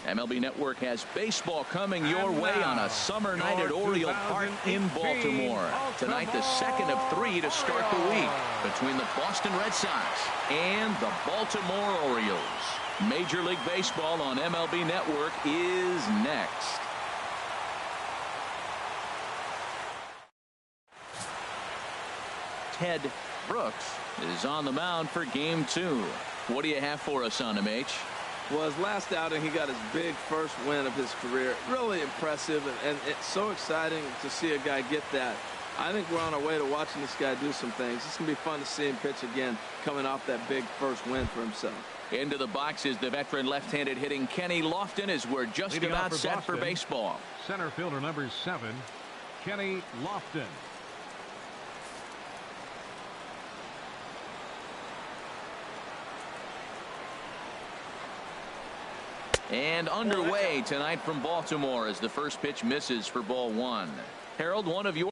MLB Network has baseball coming your way on a summer night at Oriole Park in Baltimore. Tonight, the second of 3 to start the week between the Boston Red Sox and the Baltimore Orioles. Major League Baseball on MLB Network is next. Ted Brooks is on the mound for game 2. What do you have for us on him, H? Well, his last outing, he got his big first win of his career. Really impressive, and it's so exciting to see a guy get that. I think we're on our way to watching this guy do some things. It's going to be fun to see him pitch again, coming off that big first win for himself. Into the box is the veteran left-handed hitting Kenny Lofton as we're just about set for baseball. Center fielder number 7, Kenny Lofton. And underway tonight from Baltimore as the first pitch misses for ball 1. Harold, one of your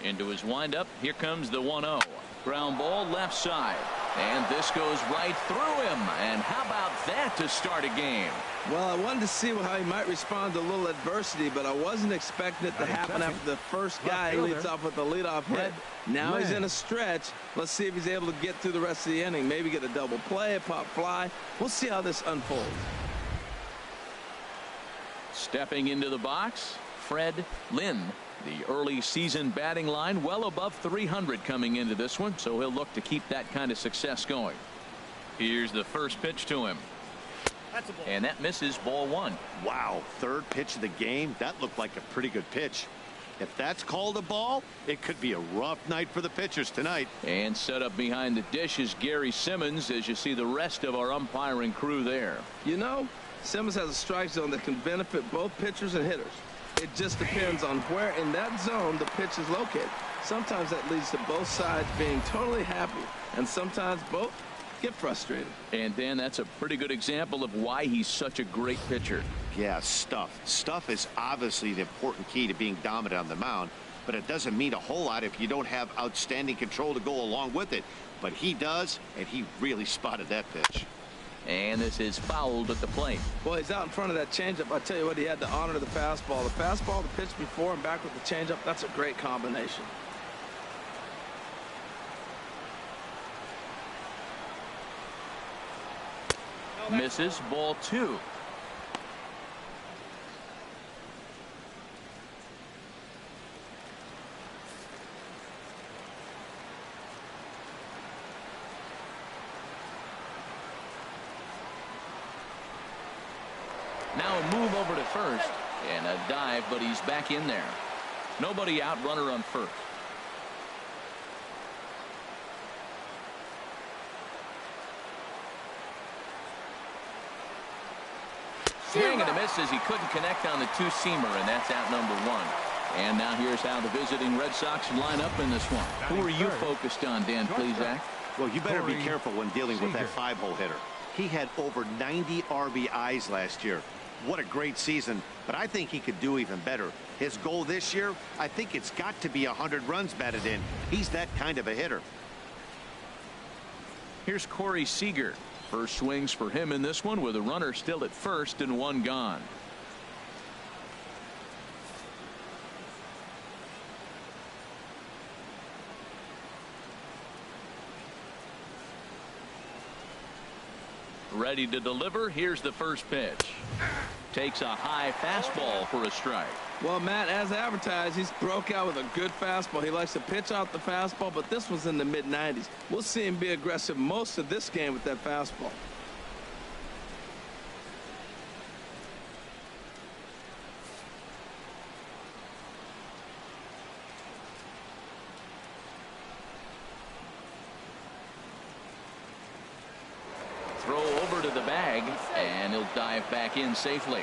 into his windup. Here comes the 1-0. Ground ball left side. And this goes right through him. And how about that to start a game? Well, I wanted to see how he might respond to a little adversity, but I wasn't expecting it to happen after the first guy leads off with a leadoff hit. Now he's in a stretch. Let's see if he's able to get through the rest of the inning. Maybe get a double play, a pop fly. We'll see how this unfolds. Stepping into the box, Fred Lynn. The early season batting line well above 300 coming into this one, so he'll look to keep that kind of success going. Here's the first pitch to him. That's a ball. And that misses ball 1. Wow, third pitch of the game. That looked like a pretty good pitch. If that's called a ball, it could be a rough night for the pitchers tonight. And set up behind the dish is Gary Simmons as you see the rest of our umpiring crew there. You know, Simmons has a strike zone that can benefit both pitchers and hitters. It just depends on where in that zone the pitch is located. Sometimes that leads to both sides being totally happy, and sometimes both get frustrated. And Dan, that's a pretty good example of why he's such a great pitcher. Yeah, stuff. Stuff is obviously the important key to being dominant on the mound, but it doesn't mean a whole lot if you don't have outstanding control to go along with it. But he does, and he really spotted that pitch. And this is fouled at the plate. Well, he's out in front of that changeup. I tell you what, he had to honor the fastball. The fastball, the pitch before and back with the changeup, that's a great combination. Misses ball 2. Now a move over to first and a dive, but he's back in there. Nobody out, runner on first. Swing and a miss as he couldn't connect on the two-seamer, and that's out number 1. And now here's how the visiting Red Sox line up in this one. Who are you focused on, Dan Plesac? Well, you better be careful when dealing with that 5-hole hitter. He had over 90 RBIs last year. What a great season, but I think he could do even better. His goal this year, I think it's got to be 100 runs batted in. He's that kind of a hitter. Here's Corey Seager. First swings for him in this one with a runner still at first and 1 gone. Ready to deliver. Here's the first pitch. Takes a high fastball for a strike. Well, Matt, as advertised, he's broke out with a good fastball. He likes to pitch out the fastball, but this was in the mid-90s. We'll see him be aggressive most of this game with that fastball. Throw over to the bag, and he'll dive back in safely.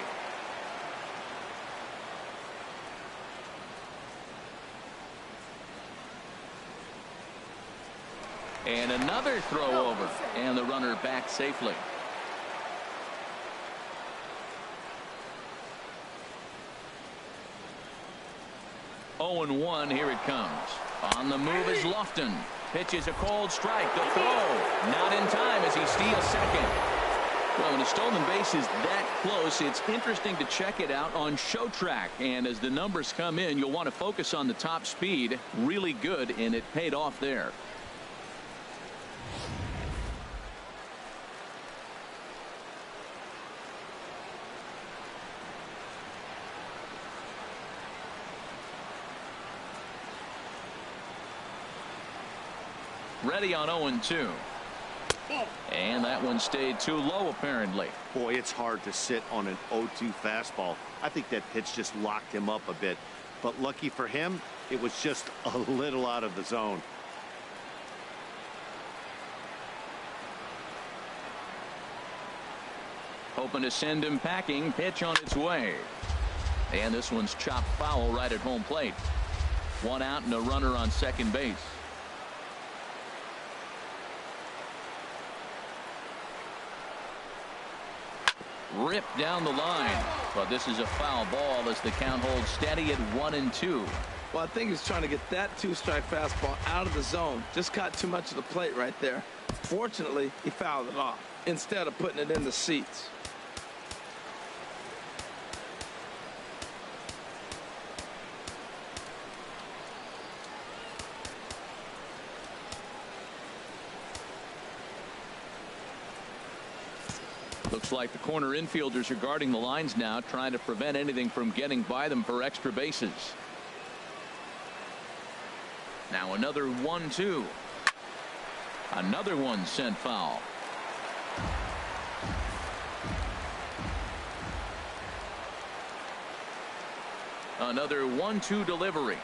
And another throw over, and the runner back safely. Oh and 1, here it comes. On the move is Lofton. Pitches a cold strike. The throw. Not in time as he steals second. Well, when a stolen base is that close, it's interesting to check it out on Show Track. And as the numbers come in, you'll want to focus on the top speed. Really good, and it paid off there. Ready on 0-2. And that one stayed too low, apparently. Boy, it's hard to sit on an 0-2 fastball. I think that pitch just locked him up a bit. But lucky for him, it was just a little out of the zone. Hoping to send him packing. Pitch on its way. And this one's chopped foul right at home plate. 1 out and a runner on second base. Ripped down the line, but this is a foul ball as the count holds steady at 1-2. Well, I think he's trying to get that 2-strike fastball out of the zone. Just caught too much of the plate right there. Fortunately, he fouled it off instead of putting it in the seats. Looks like the corner infielders are guarding the lines now, trying to prevent anything from getting by them for extra bases. Now another 1-2. Another one sent foul. Another 1-2 delivery.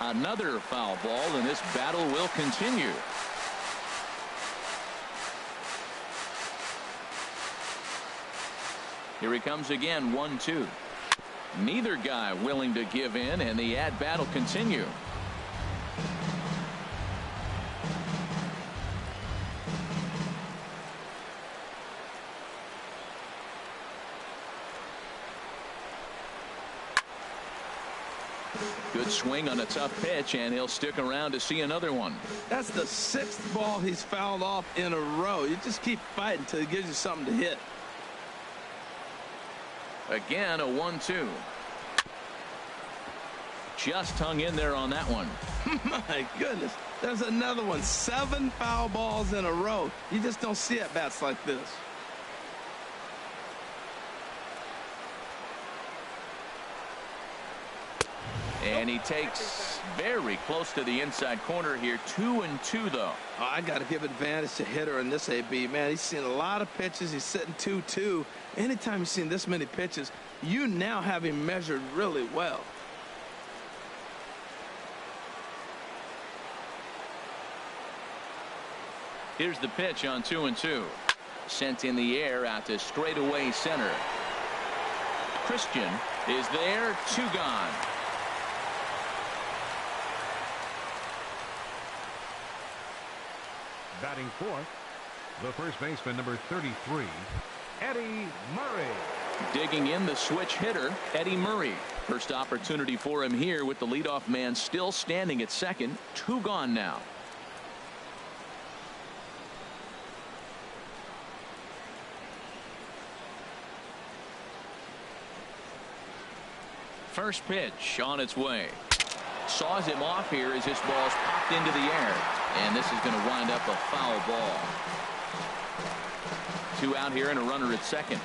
Another foul ball, and this battle will continue. Here he comes again, 1-2. Neither guy willing to give in, and the at-bat will continue. Good swing on a tough pitch, and he'll stick around to see another one. That's the 6th ball he's fouled off in a row. You just keep fighting until he gives you something to hit. Again, a 1-2. Just hung in there on that one. My goodness. There's another one. 7 foul balls in a row. You just don't see at bats like this. And he takes very close to the inside corner here. 2-2 though. Oh, I got to give advantage to hitter in this AB. Man, he's seen a lot of pitches. He's sitting 2-2. Anytime you've seen this many pitches, you now have him measured really well. Here's the pitch on 2-2. Sent in the air out to straightaway center. Christian is there. 2 gone. Batting fourth, the first baseman, number 33, Eddie Murray. Digging in the switch hitter, Eddie Murray. First opportunity for him here with the leadoff man still standing at second. 2 gone now. First pitch on its way. Saws him off here as this ball's popped into the air. And this is going to wind up a foul ball. 2 out here and a runner at second.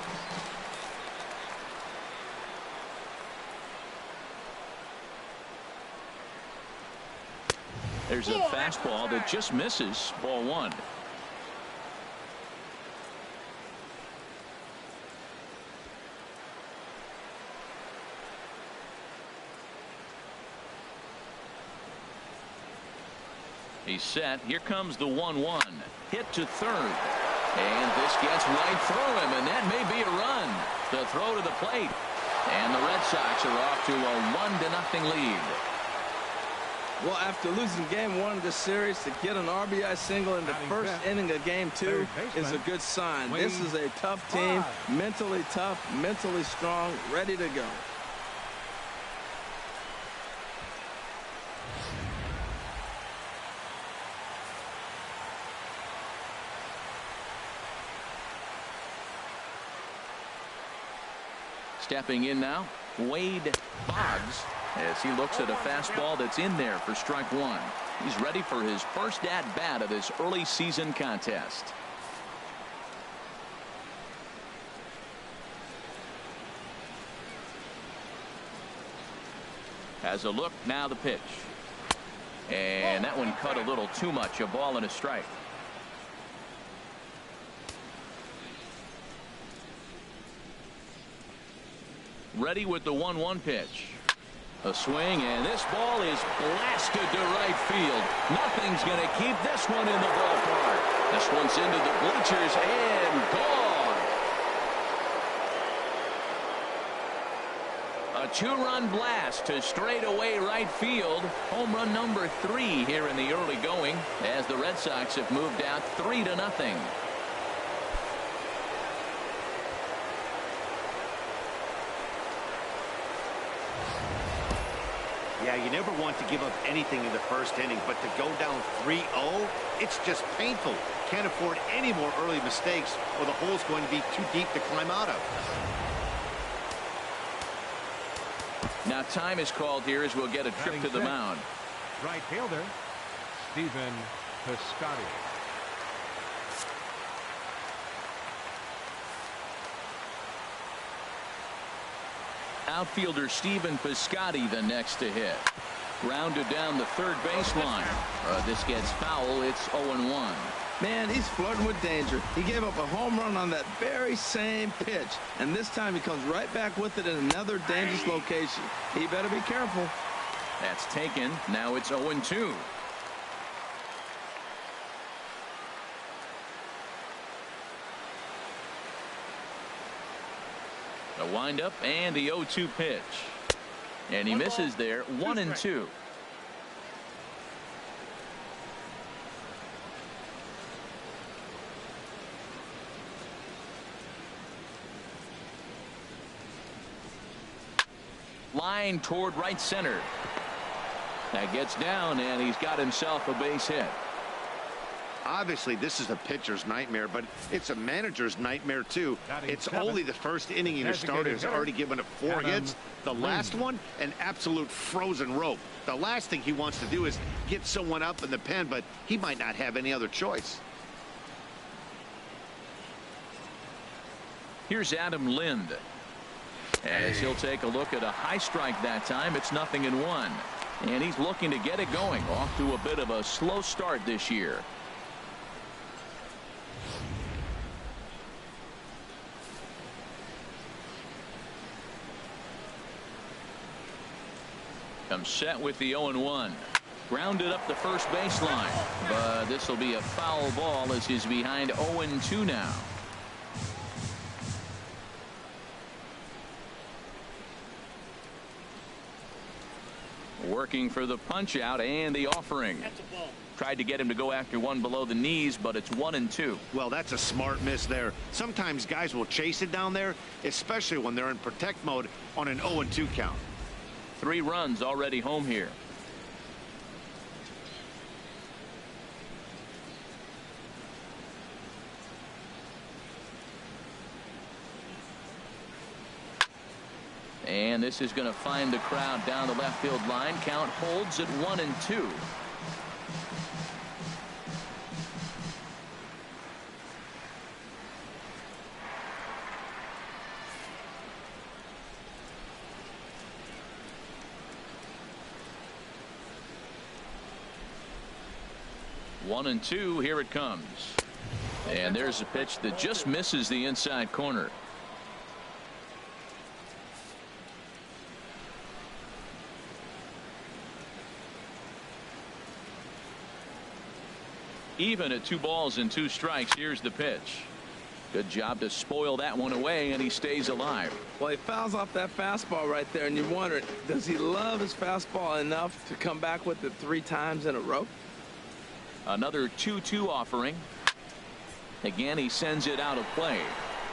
There's a fastball that just misses. Ball 1. He's set. Here comes the 1-1. Hit to third. And this gets right through him, and that may be a run. The throw to the plate. And the Red Sox are off to a 1-0 lead. Well, after losing game 1 of this series, to get an RBI single in the first inning of game 2 is a good sign. This is a tough team, mentally tough, mentally strong, ready to go. Stepping in now, Wade Boggs, as he looks at a fastball that's in there for strike 1. He's ready for his first at-bat of this early season contest. Has a look, now the pitch. And that one cut a little too much, a ball and a strike. Ready with the 1-1 pitch. A swing, and this ball is blasted to right field. Nothing's going to keep this one in the ballpark. This one's into the bleachers and gone. A 2-run blast to straightaway right field. Home run number 3 here in the early going, as the Red Sox have moved out 3-0. Yeah, you never want to give up anything in the first inning, but to go down 3-0, it's just painful. Can't afford any more early mistakes, or the hole's going to be too deep to climb out of. Now time is called here as we'll get a trip to the mound. Right fielder, Stephen Piscotty. Outfielder Stephen Piscotty the next to hit. Grounded down the third baseline. This gets foul. It's 0-1. Man, he's flirting with danger. He gave up a home run on that very same pitch, and this time he comes right back with it in another dangerous location. He better be careful. That's taken. Now it's 0-2. The windup and the 0-2 pitch. And he misses there. 1-2. Line toward right center. That gets down, and he's got himself a base hit. Obviously, this is a pitcher's nightmare, but it's a manager's nightmare, too. It's only the first inning, and your starter has already given up 4 hits. The last one, an absolute frozen rope. The last thing he wants to do is get someone up in the pen, but he might not have any other choice. Here's Adam Lind, as he'll take a look at a high strike that time. It's 0-1, and he's looking to get it going. Off to a bit of a slow start this year. Comes set with the 0-1. Grounded up the first baseline, but this will be a foul ball as he's behind 0-2 now. Working for the punch out and the offering. Tried to get him to go after one below the knees, but it's 1-2. Well, that's a smart miss there. Sometimes guys will chase it down there, especially when they're in protect mode on an 0-2 count. 3 runs already home here. And this is going to find the crowd down the left field line. Count holds at 1-2. One and two. Here it comes. And there's a pitch that just misses the inside corner. Even at 2 balls and 2 strikes. Here's the pitch. Good job to spoil that one away, and he stays alive. Well, he fouls off that fastball right there, and you wonder, does he love his fastball enough to come back with it 3 times in a row? Another 2-2 offering. Again, he sends it out of play.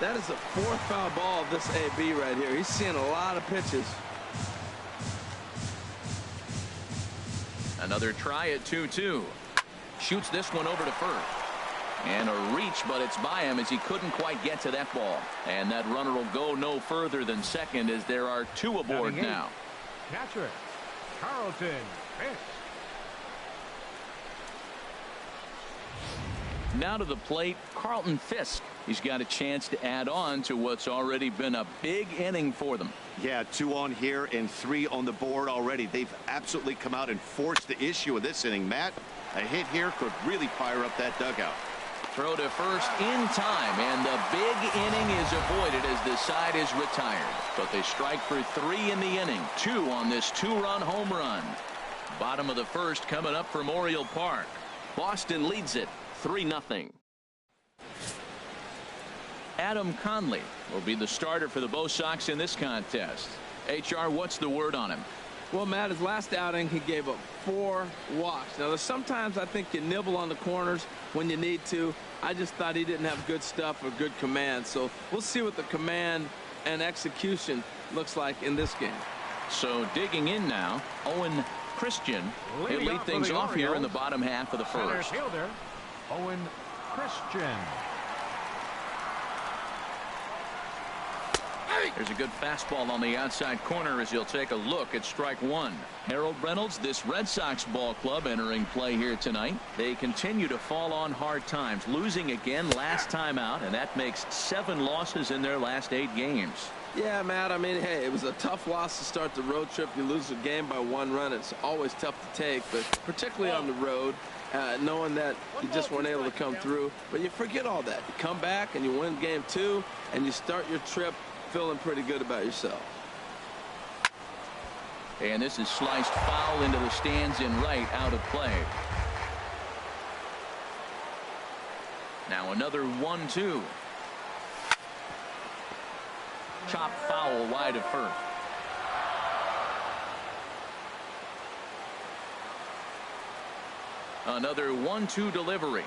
That is the 4th foul ball of this AB right here. He's seeing a lot of pitches. Another try at 2-2. Shoots this one over to first. And a reach, but it's by him as he couldn't quite get to that ball. And that runner will go no further than second as there are 2 aboard now. Catcher, Carlton Fisk. Now to the plate, Carlton Fisk. He's got a chance to add on to what's already been a big inning for them. Yeah, 2 on here and 3 on the board already. They've absolutely come out and forced the issue of this inning. Matt, a hit here could really fire up that dugout. Throw to first in time, and the big inning is avoided as the side is retired. But they strike for 3 in the inning, 2 on this 2-run home run. Bottom of the first coming up from Oriole Park. Boston leads it 3-0. Adam Conley will be the starter for the Bo Sox in this contest. HR, what's the word on him? Well, Matt, his last outing, he gave up 4 walks. Now, sometimes I think you nibble on the corners when you need to. I just thought he didn't have good stuff or good command. So we'll see what the command and execution looks like in this game. So digging in now, Owen Christian. He'll lead things off here in the bottom half of the first. Center fielder, Owen Christian. There's a good fastball on the outside corner as he'll take a look at strike 1. Harold Reynolds, this Red Sox ball club entering play here tonight. They continue to fall on hard times, losing again last time out, and that makes 7 losses in their last 8 games. Yeah, Matt, I mean, hey, it was a tough loss to start the road trip. You lose a game by 1 run. It's always tough to take, but particularly on the road, knowing that you just weren't able to come through. But you forget all that. You come back and you win game 2, and you start your trip feeling pretty good about yourself. And this is sliced foul into the stands in right, out of play. Now another 1-2. Chop foul wide of first. Another 1-2 delivery.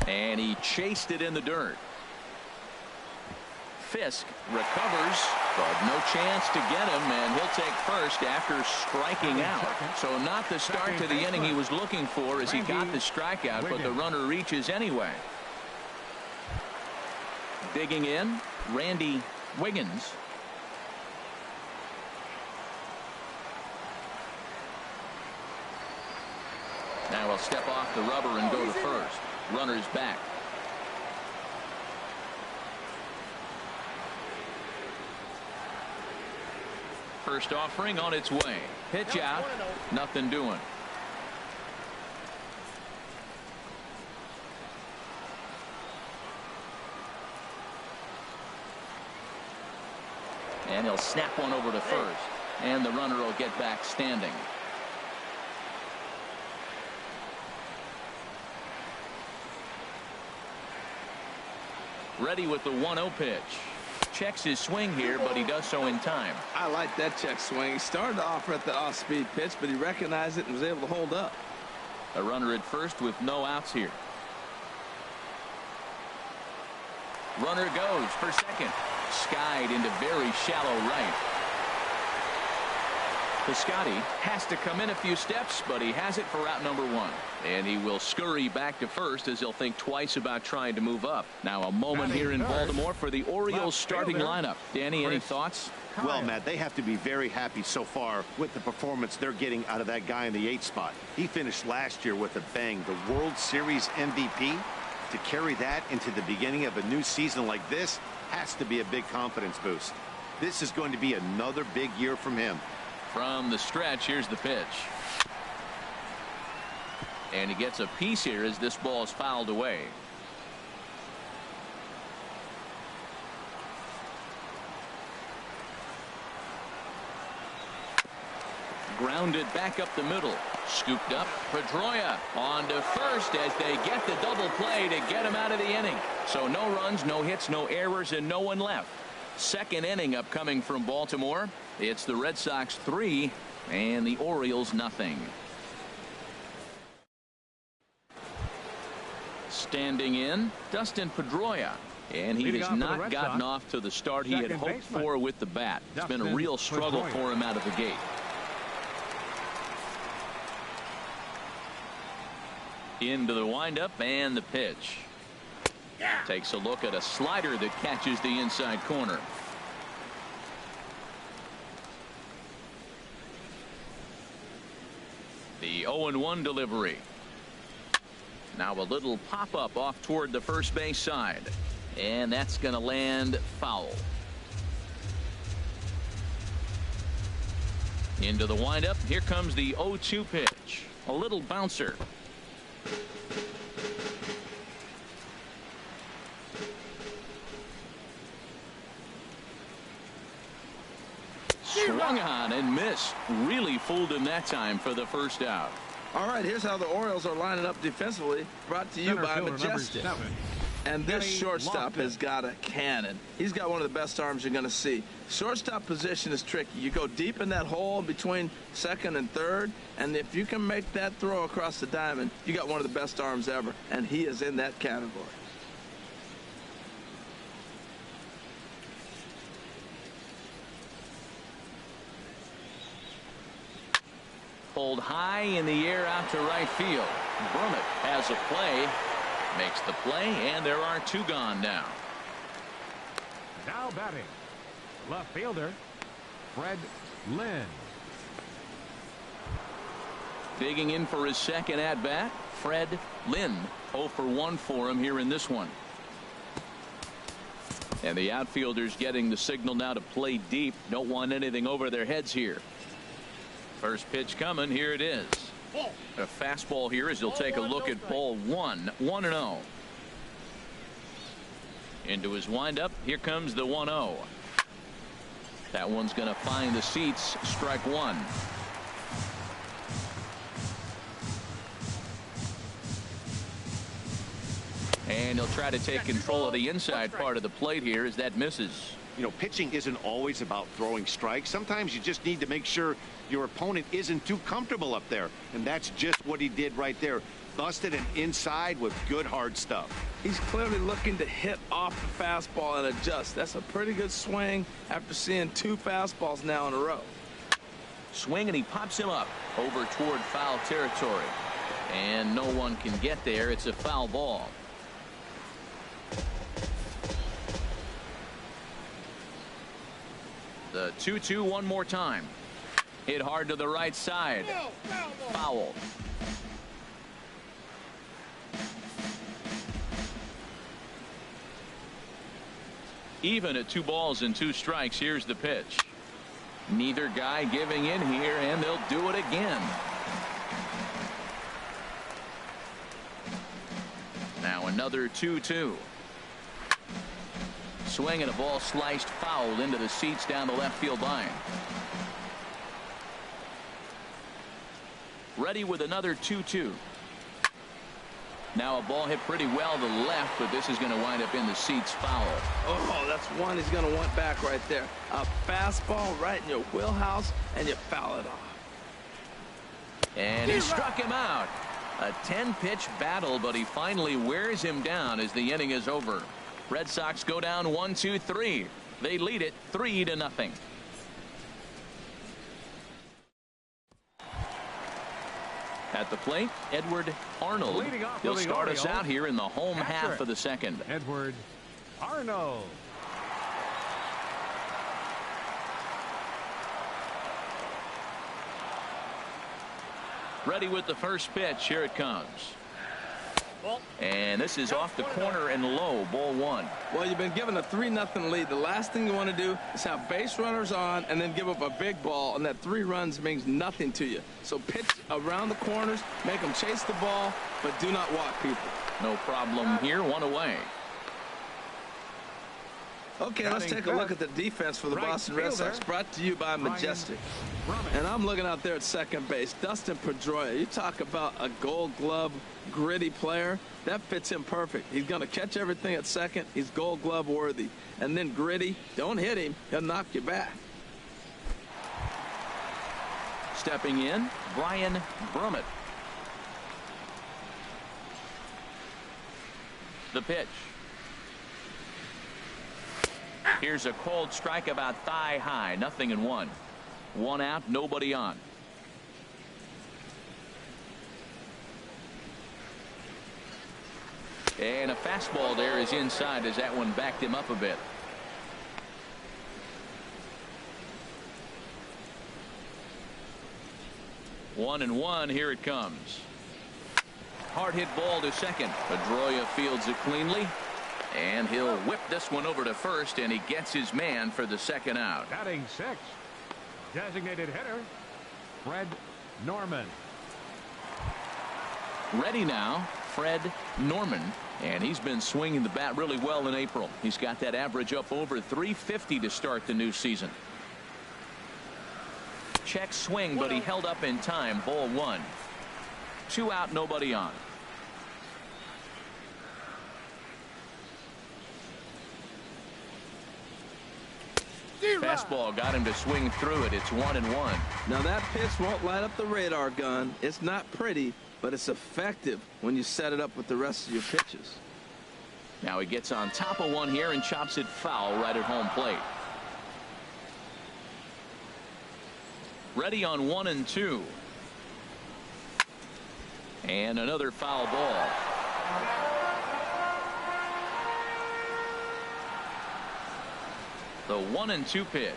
And he chased it in the dirt. Fisk recovers, but no chance to get him, and he'll take first after striking out. So not the start to the inning he was looking for as he got the strikeout, but the runner reaches anyway. Digging in, Randy Wiggins. Now he'll step off the rubber and go to first. Runner's back. First offering on its way. Pitch out. Nothing doing. And he'll snap one over to first. And the runner will get back standing. Ready with the 1-0 pitch. Checks his swing here, but he does so in time. I like that check swing. He started to offer at the off-speed pitch, but he recognized it and was able to hold up. A runner at first with no outs here. Runner goes for second. Skied into very shallow right. Piscotty has to come in a few steps, but he has it for out number 1. And he will scurry back to first as he'll think twice about trying to move up. Now a moment here in Baltimore for the Orioles starting lineup. Danny, any thoughts? Well, Matt, they have to be very happy so far with the performance they're getting out of that guy in the 8th spot. He finished last year with a bang, the World Series MVP. To carry that into the beginning of a new season like this has to be a big confidence boost. This is going to be another big year from him. From the stretch, here's the pitch. And he gets a piece here as this ball is fouled away. Grounded back up the middle. Scooped up. Pedroia on to first as they get the double play to get him out of the inning. So no runs, no hits, no errors, and no one left. Second inning upcoming from Baltimore. It's the Red Sox 3 and the Orioles nothing. Standing in, Dustin Pedroia. And he has not gotten off to the start he had hoped for with the bat. It's been a real struggle for him out of the gate. Into the windup and the pitch. Takes a look at a slider that catches the inside corner. The 0-1 delivery. Now a little pop-up off toward the first base side. And that's going to land foul. Into the windup. Here comes the 0-2 pitch. A little bouncer. Swung on and missed. Really fooled him that time for the first out. All right, here's how the Orioles are lining up defensively. Brought to you by Majestic. And this shortstop has got a cannon. He's got one of the best arms you're going to see. Shortstop position is tricky. You go deep in that hole between second and third, and if you can make that throw across the diamond, you got one of the best arms ever, and he is in that category. Pulled high in the air out to right field. Brummett has a play. Makes the play, and there are two gone now. Now batting, left fielder, Fred Lynn. Digging in for his second at-bat, Fred Lynn. 0 for 1 for him here in this one. And the outfielders getting the signal now to play deep. Don't want anything over their heads here. First pitch coming. Here it is. A fastball here as he'll take a look at ball 1. 1-0. Into his windup. Here comes the 1-0. That one's going to find the seats. Strike one. And he'll try to take control of the inside part of the plate here as that misses. You know, pitching isn't always about throwing strikes. Sometimes you just need to make sure your opponent isn't too comfortable up there. And that's just what he did right there. Busted it inside with good hard stuff. He's clearly looking to hit off the fastball and adjust. That's a pretty good swing after seeing two fastballs now in a row. Swing, and he pops him up over toward foul territory. And no one can get there. It's a foul ball. The 2-2 one more time. Hit hard to the right side. Foul. Even at 2 balls and 2 strikes. Here's the pitch. Neither guy giving in here, and they'll do it again. Now another 2-2. Swing, and a ball sliced foul into the seats down the left field line. Ready with another 2-2. Now a ball hit pretty well to the left, but this is going to wind up in the seats. Foul. Oh, that's one he's going to want back right there. A fastball right in your wheelhouse, and you foul it off. And he struck him out. A 10-pitch battle, but he finally wears him down as the inning is over. Red Sox go down 1-2-3. They lead it 3-0. At the plate, Edward Arnold. He'll start us out here in the home half of the second. Edward Arnold. Ready with the first pitch. Here it comes. And this is off the corner and low. Ball 1. Well, you've been given a 3-0 lead. The last thing you want to do is have base runners on and then give up a big ball, and that 3 runs means nothing to you. So pitch around the corners, make them chase the ball, but do not walk people. No problem here. 1 away. Okay, let's take a look at the defense for the Boston Red Sox, brought to you by Majestic. And I'm looking out there at second base. Dustin Pedroia, you talk about a Gold Glove gritty player. That fits him perfect. He's going to catch everything at second. He's Gold Glove worthy. And then gritty, don't hit him, he'll knock you back. Stepping in, Brian Brummett. The pitch. Here's a cold strike about thigh high. 0-1. 1 out, nobody on. And a fastball there is inside as that one backed him up a bit. One and one. Here it comes. Hard hit ball to second. Pedroia fields it cleanly. And he'll whip this one over to first, and he gets his man for the second out. Batting 6, designated hitter, Fred Norman. Ready now, Fred Norman, and he's been swinging the bat really well in April. He's got that average up over 350 to start the new season. Check swing, but he held up in time. Ball 1. 2 out, nobody on. Fastball got him to swing through it. It's 1-1. Now that pitch won't light up the radar gun. It's not pretty, but it's effective when you set it up with the rest of your pitches. Now he gets on top of one here and chops it foul right at home plate. Ready on 1 and 2. And another foul ball. The 1 and 2 pitch.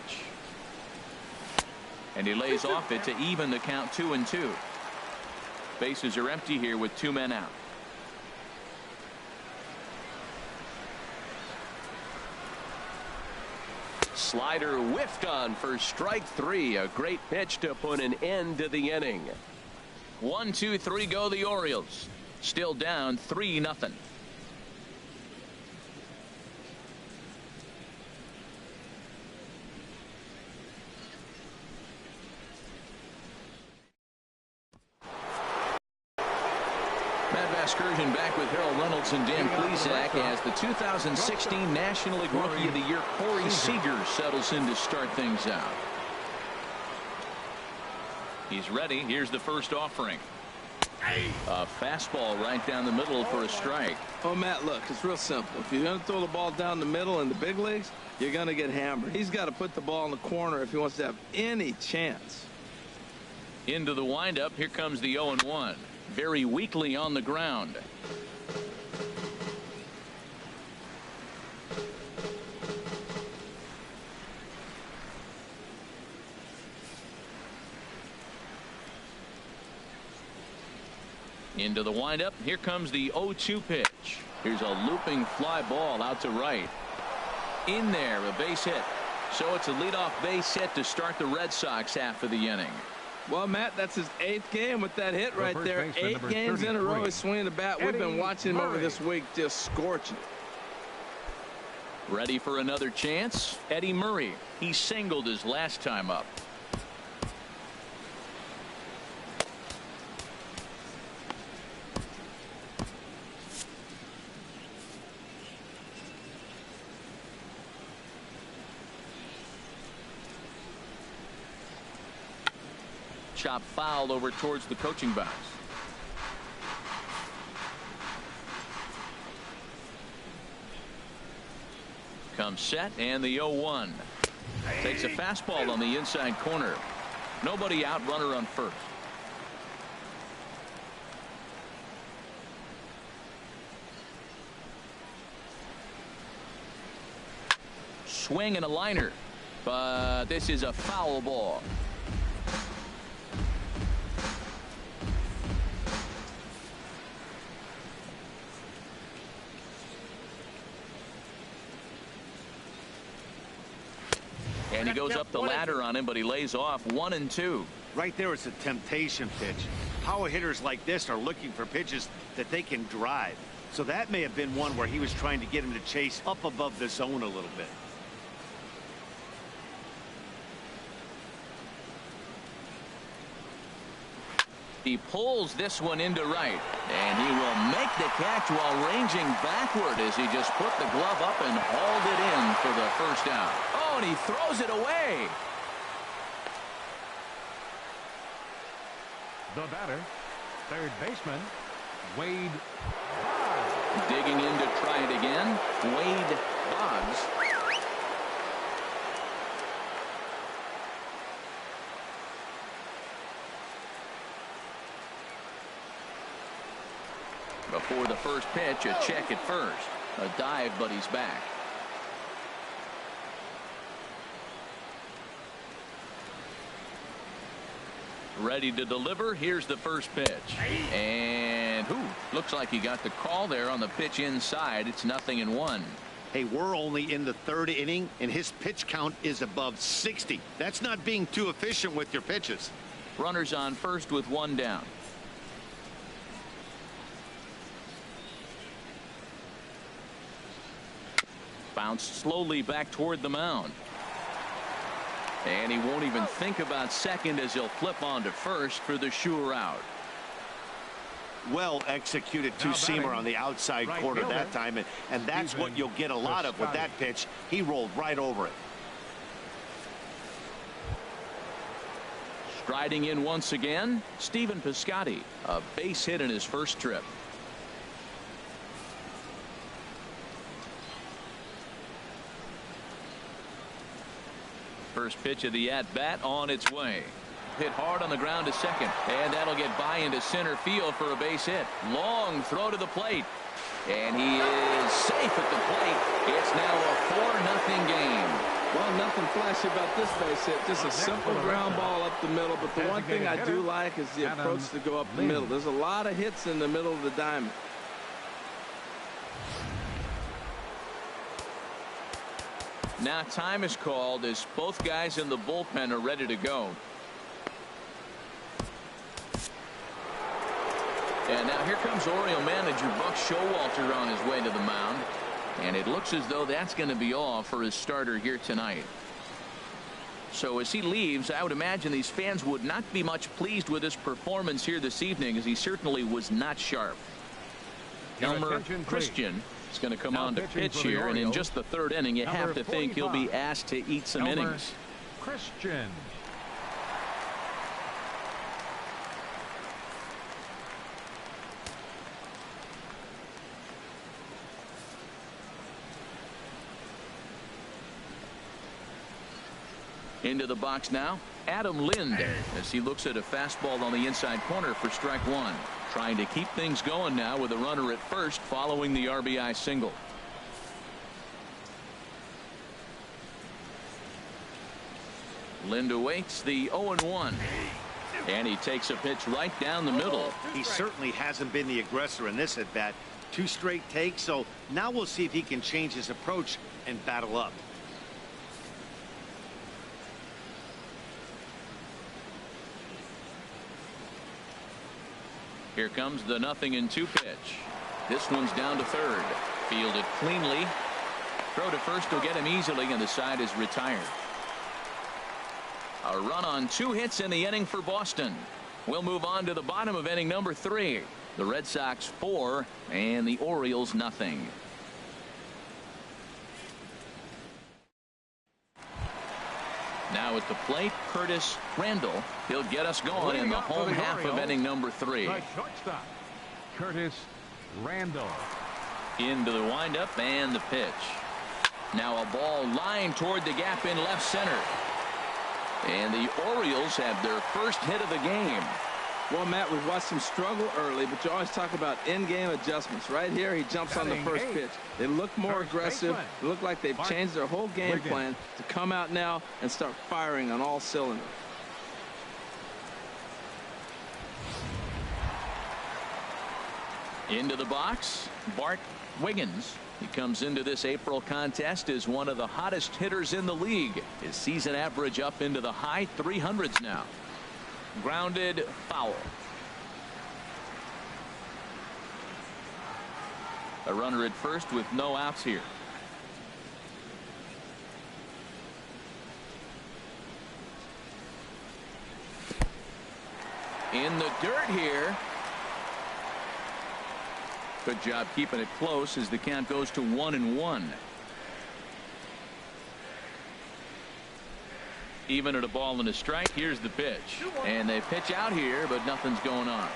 And he lays off it to even the count 2-2. Bases are empty here with 2 men out. Slider whiffed on for strike 3. A great pitch to put an end to the inning. 1, 2, 3 go the Orioles. Still down 3-0. Excursion back with Harold Reynolds and Dan Plesac as the 2016 National League Rookie of the Year Corey Seager settles in to start things out. He's ready. Here's the first offering. A fastball right down the middle for a strike. Oh, Matt, look, it's real simple. If you're going to throw the ball down the middle in the big leagues, you're going to get hammered. He's got to put the ball in the corner if he wants to have any chance. Into the windup. Here comes the 0-1. Very weakly on the ground. Into the windup. Here comes the 0-2 pitch. Here's a looping fly ball out to right. In there, a base hit. So it's a leadoff base hit to start the Red Sox half of the inning. Well, Matt, that's his 8th game with that hit right there. 8 games in a row he's swinging the bat. We've been watching him over this week just scorching. Ready for another chance? Eddie Murray. He singled his last time up. Chop foul over towards the coaching box. Comes set, and the 0-1. Takes a fastball on the inside corner. Nobody out, runner on first. Swing and a liner, but this is a foul ball. And he goes up the ladder on him, but he lays off 1 and 2. Right there, it's a temptation pitch. Power hitters like this are looking for pitches that they can drive. So that may have been one where he was trying to get him to chase up above the zone a little bit. He pulls this one into right, and he will make the catch while ranging backward as he just put the glove up and hauled it in for the first out. Oh, and he throws it away. The batter, third baseman, Wade. Digging in to try it again, Wade Boggs. Before the first pitch, a check at first. A dive, but he's back. Ready to deliver. Here's the first pitch. And looks like he got the call there on the pitch inside. It's 0-1. Hey, we're only in the third inning, and his pitch count is above 60. That's not being too efficient with your pitches. Runners on first with one down. Bounced slowly back toward the mound. And he won't even think about second as he'll flip on to first for the sure out. Well executed two-seamer on the outside corner that time, and that's what you'll get a lot of with that pitch. He rolled right over it. Striding in once again, Stephen Piscotty, a base hit in his first trip. First pitch of the at-bat on its way. Hit hard on the ground to second, and that'll get by into center field for a base hit. Long throw to the plate, and he is safe at the plate. It's now a 4-0 game. Well, nothing flashy about this base hit. Just a simple ground ball up the middle. But the one thing I do like is the approach to go up the middle. There's a lot of hits in the middle of the diamond. Now time is called as both guys in the bullpen are ready to go. And now here comes Oriole manager Buck Showalter on his way to the mound. And it looks as though that's going to be all for his starter here tonight. So as he leaves, I would imagine these fans would not be much pleased with his performance here this evening, as he certainly was not sharp. Elmer Christian is going to come on to pitch here, and in just the third inning, you have to think he'll be asked to eat some innings. Christian. Into the box now, Adam Lind, as he looks at a fastball on the inside corner for strike one. Trying to keep things going now with a runner at first following the RBI single. Lind awaits the 0-1. And he takes a pitch right down the middle. He certainly hasn't been the aggressor in this at bat. 2 straight takes, so now we'll see if he can change his approach and battle up. Here comes the 0-2 pitch. This one's down to third. Fielded cleanly. Throw to first will get him easily, and the side is retired. A run on 2 hits in the inning for Boston. We'll move on to the bottom of inning number 3. The Red Sox 4 and the Orioles nothing. Now at the plate, Curtis Randall. He'll get us going in the home half of inning number 3. The shortstop, Curtis Randall. Into the windup and the pitch. Now a ball lined toward the gap in left center. And the Orioles have their first hit of the game. Well, Matt, we've watched him struggle early, but you always talk about in-game adjustments. Right here, he jumps on the first pitch. They look more aggressive. They look like they've changed their whole game plan to come out now and start firing on all cylinders. Into the box, Bart Wiggins. He comes into this April contest as one of the hottest hitters in the league. His season average up into the high 300s now. Grounded foul. A runner at first with no outs here. in the dirt here. Good job keeping it close as the count goes to 1-1. Even at a ball and a strike. Here's the pitch, and they pitch out here, but nothing's going on.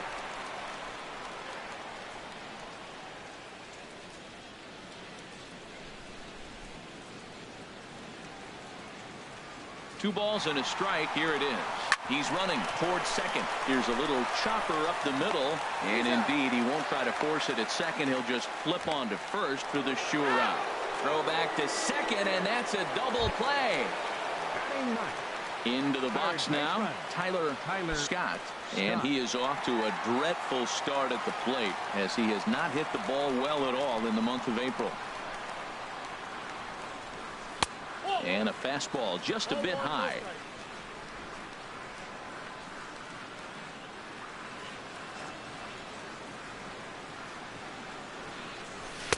Two balls and a strike. Here it is. He's running towards second. Here's a little chopper up the middle, and indeed he won't try to force it at second. He'll just flip on to first for the sure out. Throw back to second, and that's a double play. Into the box now, Tyler Scott, and he is off to a dreadful start at the plate as he has not hit the ball well at all in the month of April. And a fastball just a bit high.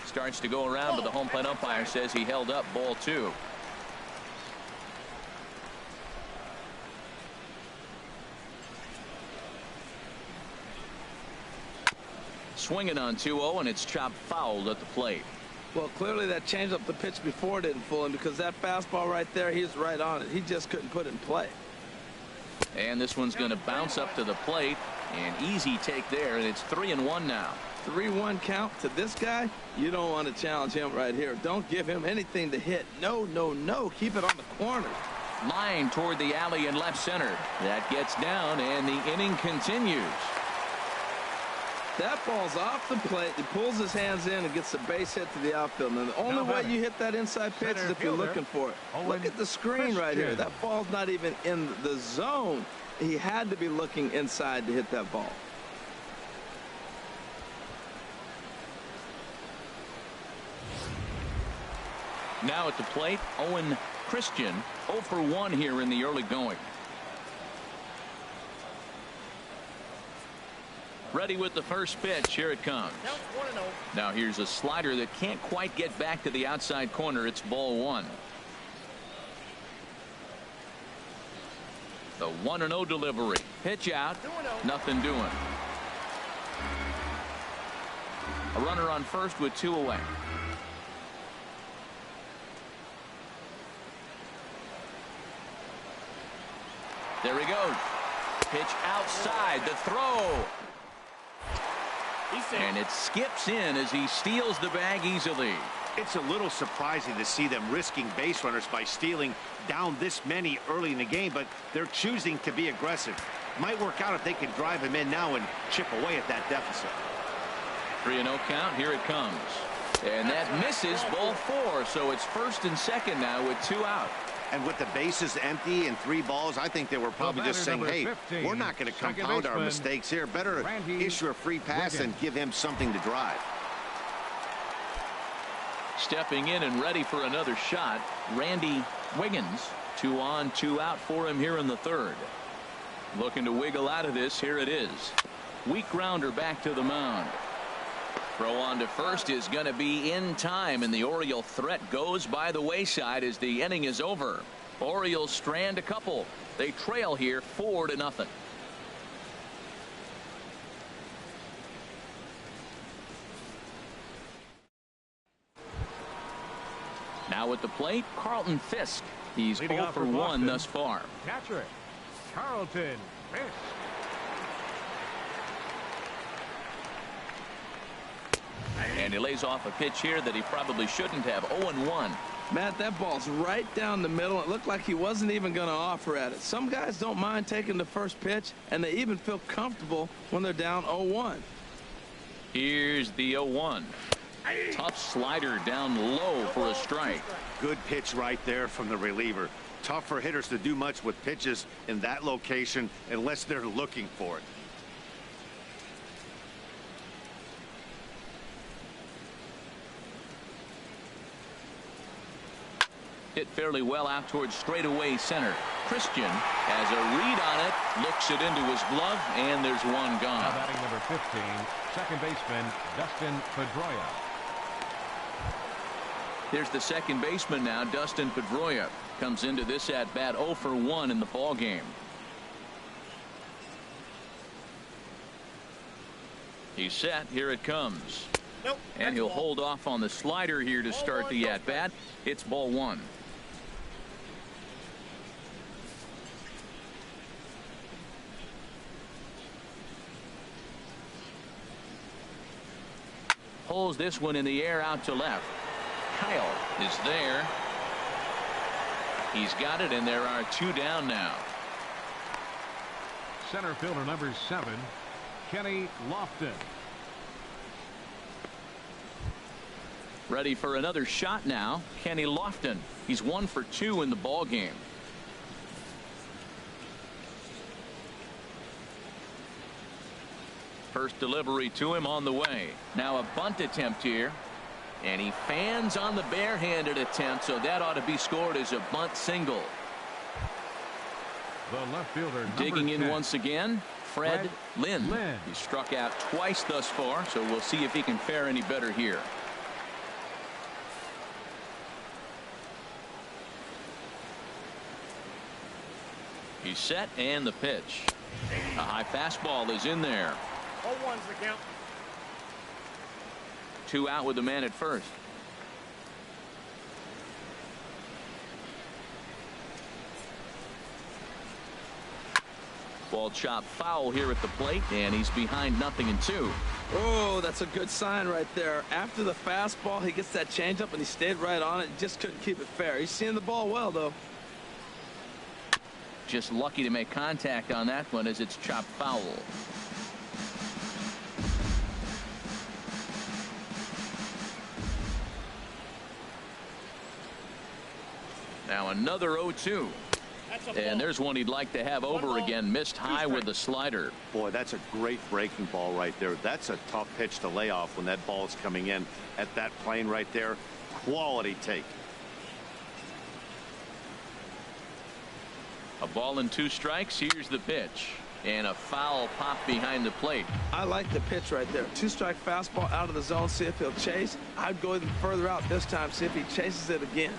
Starts to go around, but the home plate umpire says he held up. Ball 2. Swinging on 2-0, and it's chopped fouled at the plate. Well, clearly that changeup the pitch before didn't fool him, because that fastball right there, he's right on it. He just couldn't put it in play. And this one's going to bounce up to the plate. An easy take there, and it's 3-1 now. 3-1 count to this guy. You don't want to challenge him right here. Don't give him anything to hit. No, no, no. Keep it on the corner. Line toward the alley in left center. That gets down, and the inning continues. That ball's off the plate. He pulls his hands in and gets the base hit to the outfield. And the only way you hit that inside pitch is if you're looking for it. Look at the screen right here. That ball's not even in the zone. He had to be looking inside to hit that ball. Now at the plate, Owen Christian, 0 for 1 here in the early going. Ready with the first pitch. Here it comes. Now here's a slider that can't quite get back to the outside corner. It's ball 1. The 1-0 delivery. Pitch out. Nothing doing. A runner on first with 2 away. There he goes. Pitch outside. The throw. And it skips in as he steals the bag easily. It's a little surprising to see them risking base runners by stealing down this many early in the game, but they're choosing to be aggressive. Might work out if they can drive him in now and chip away at that deficit. 3-0 count. Here it comes. And that misses. Ball 4. So it's first and second now with 2 out. And with the bases empty and 3 balls, I think they were probably just saying, hey, 15, we're not going to compound our mistakes here. Better issue a free pass and give him something to drive. Stepping in and ready for another shot, Randy Wiggins. 2 on, 2 out for him here in the third. Looking to wiggle out of this. Here it is. Weak grounder back to the mound. Throw on to first is going to be in time, and the Oriole threat goes by the wayside as the inning is over. Orioles strand a couple. They trail here 4-0. Now at the plate, Carlton Fisk. He's 0 for 1 thus far. Catcher, Carlton Fisk. And he lays off a pitch here that he probably shouldn't have. 0-1. Matt, that ball's right down the middle. It looked like he wasn't even going to offer at it. Some guys don't mind taking the first pitch, and they even feel comfortable when they're down 0-1. Here's the 0-1. Tough slider down low for a strike. Good pitch right there from the reliever. Tough for hitters to do much with pitches in that location unless they're looking for it. Hit fairly well out towards straightaway center. Christian has a read on it, looks it into his glove, and there's one gone. Now batting number 15, second baseman Dustin Pedroia. There's the second baseman now, Dustin Pedroia. Comes into this at bat 0 for 1 in the ball game. He's set. Here it comes. Nope. And he'll hold off on the slider here to start the at-bat. It's ball one. Pulls this one in the air out to left. Kyle is there. He's got it, and there are two down now. Center fielder number 7, Kenny Lofton. Ready for another shot now. Kenny Lofton. He's 1 for 2 in the ball game. First delivery to him on the way. Now a bunt attempt here. And he fans on the barehanded attempt, so that ought to be scored as a bunt single. The left fielder digging in 10. once again, Fred Lynn. He's struck out twice thus far, so we'll see if he can fare any better here. He's set, and the pitch. A high fastball is in there. 0-1's the count. 2 out with the man at first. Ball chopped foul here at the plate, and he's behind 0-2. Oh, that's a good sign right there. After the fastball, he gets that changeup, and he stayed right on it. Just couldn't keep it fair. He's seeing the ball well, though. Just lucky to make contact on that one as it's chopped foul. Now another 0-2. And there's one he'd like to have over again. Missed high with the slider. Boy, that's a great breaking ball right there. That's a tough pitch to lay off when that ball is coming in at that plane right there. Quality take. A ball and 2 strikes. Here's the pitch. And a foul pop behind the plate. I like the pitch right there. 2-strike fastball out of the zone. See if he'll chase. I'd go even further out this time. See if he chases it again.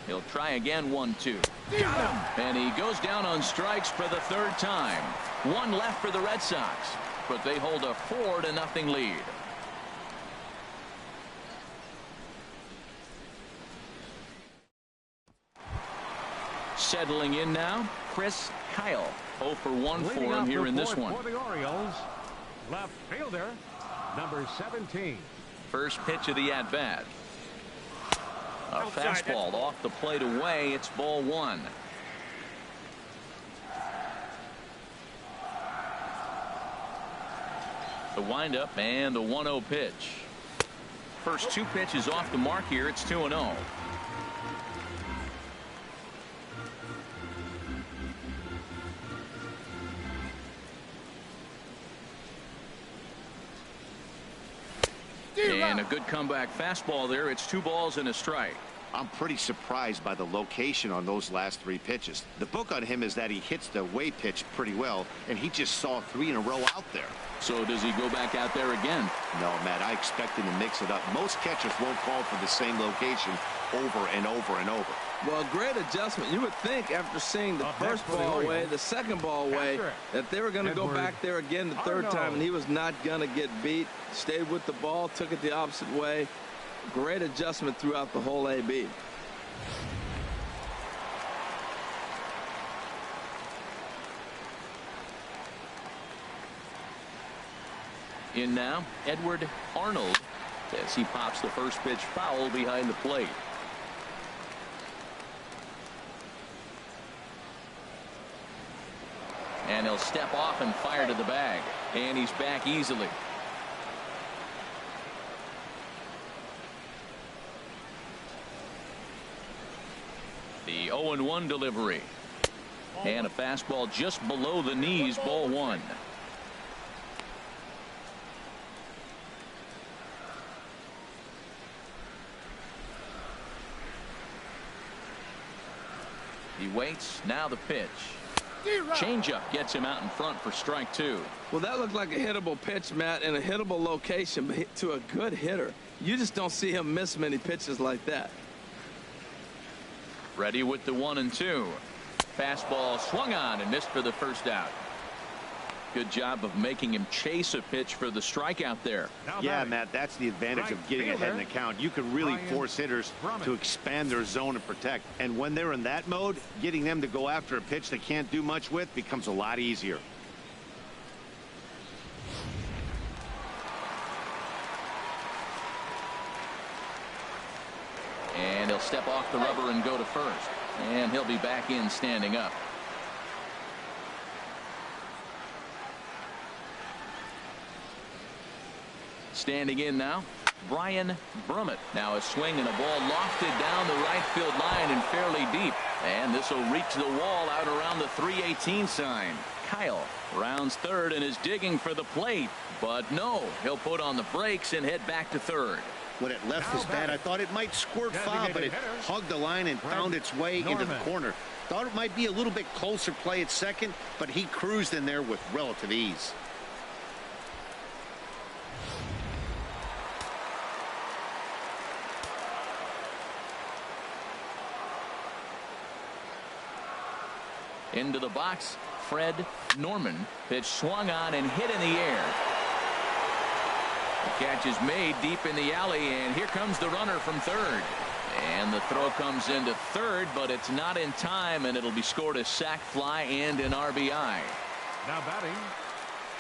He'll try again. 1-2. Got him. And he goes down on strikes for the 3rd time. 1 left for the Red Sox, but they hold a 4-0 lead. Settling in now, Chris Kyle. 0 for 1 for him here in this one. For the Orioles, left fielder number 17. First pitch of the at-bat. A fastball off the plate away. It's ball 1. The windup and the 1-0 pitch. First 2 pitches off the mark here. It's 2-0. And a good comeback fastball there. It's 2 balls and a strike. I'm pretty surprised by the location on those last 3 pitches. The book on him is that he hits the away pitch pretty well, and he just saw 3 in a row out there. So does he go back out there again? No, Matt, I expect him to mix it up. Most catchers won't call for the same location over and over and over. Well, great adjustment. You would think after seeing the first ball away, the second ball away, that they were going to go back there again the 3rd time, and he was not going to get beat. Stayed with the ball, took it the opposite way. Great adjustment throughout the whole AB. In now, Edward Arnold, as he pops the first pitch foul behind the plate. And he'll step off and fire to the bag. And he's back easily. The 0-1 delivery. And a fastball just below the knees, ball 1. He waits. Now the pitch. Changeup gets him out in front for strike 2. Well, that looked like a hittable pitch, Matt, in a hittable location, but to a good hitter. You just don't see him miss many pitches like that. Ready with the 1-2. Fastball swung on and missed for the first out. Good job of making him chase a pitch for the strikeout there. Yeah, Matt, that's the advantage of getting ahead in the count. You can really force hitters to expand their zone and protect. And when they're in that mode, getting them to go after a pitch they can't do much with becomes a lot easier. And he'll step off the rubber and go to first. And he'll be back in standing up. Standing in now, Brian Brummett. Now a swing and a ball lofted down the right field line and fairly deep. And this will reach the wall out around the 318 sign. Kyle rounds third and is digging for the plate. But no, he'll put on the brakes and head back to third. When it left his bat, I thought it might squirt foul, but it hugged the line and found its way into the corner. Thought it might be a little bit closer play at second, but he cruised in there with relative ease. Into the box, Fred Norman. Pitch swung on and hit in the air. The catch is made deep in the alley, and here comes the runner from third. And the throw comes into third, but it's not in time, and it'll be scored a sac fly and an RBI. Now batting.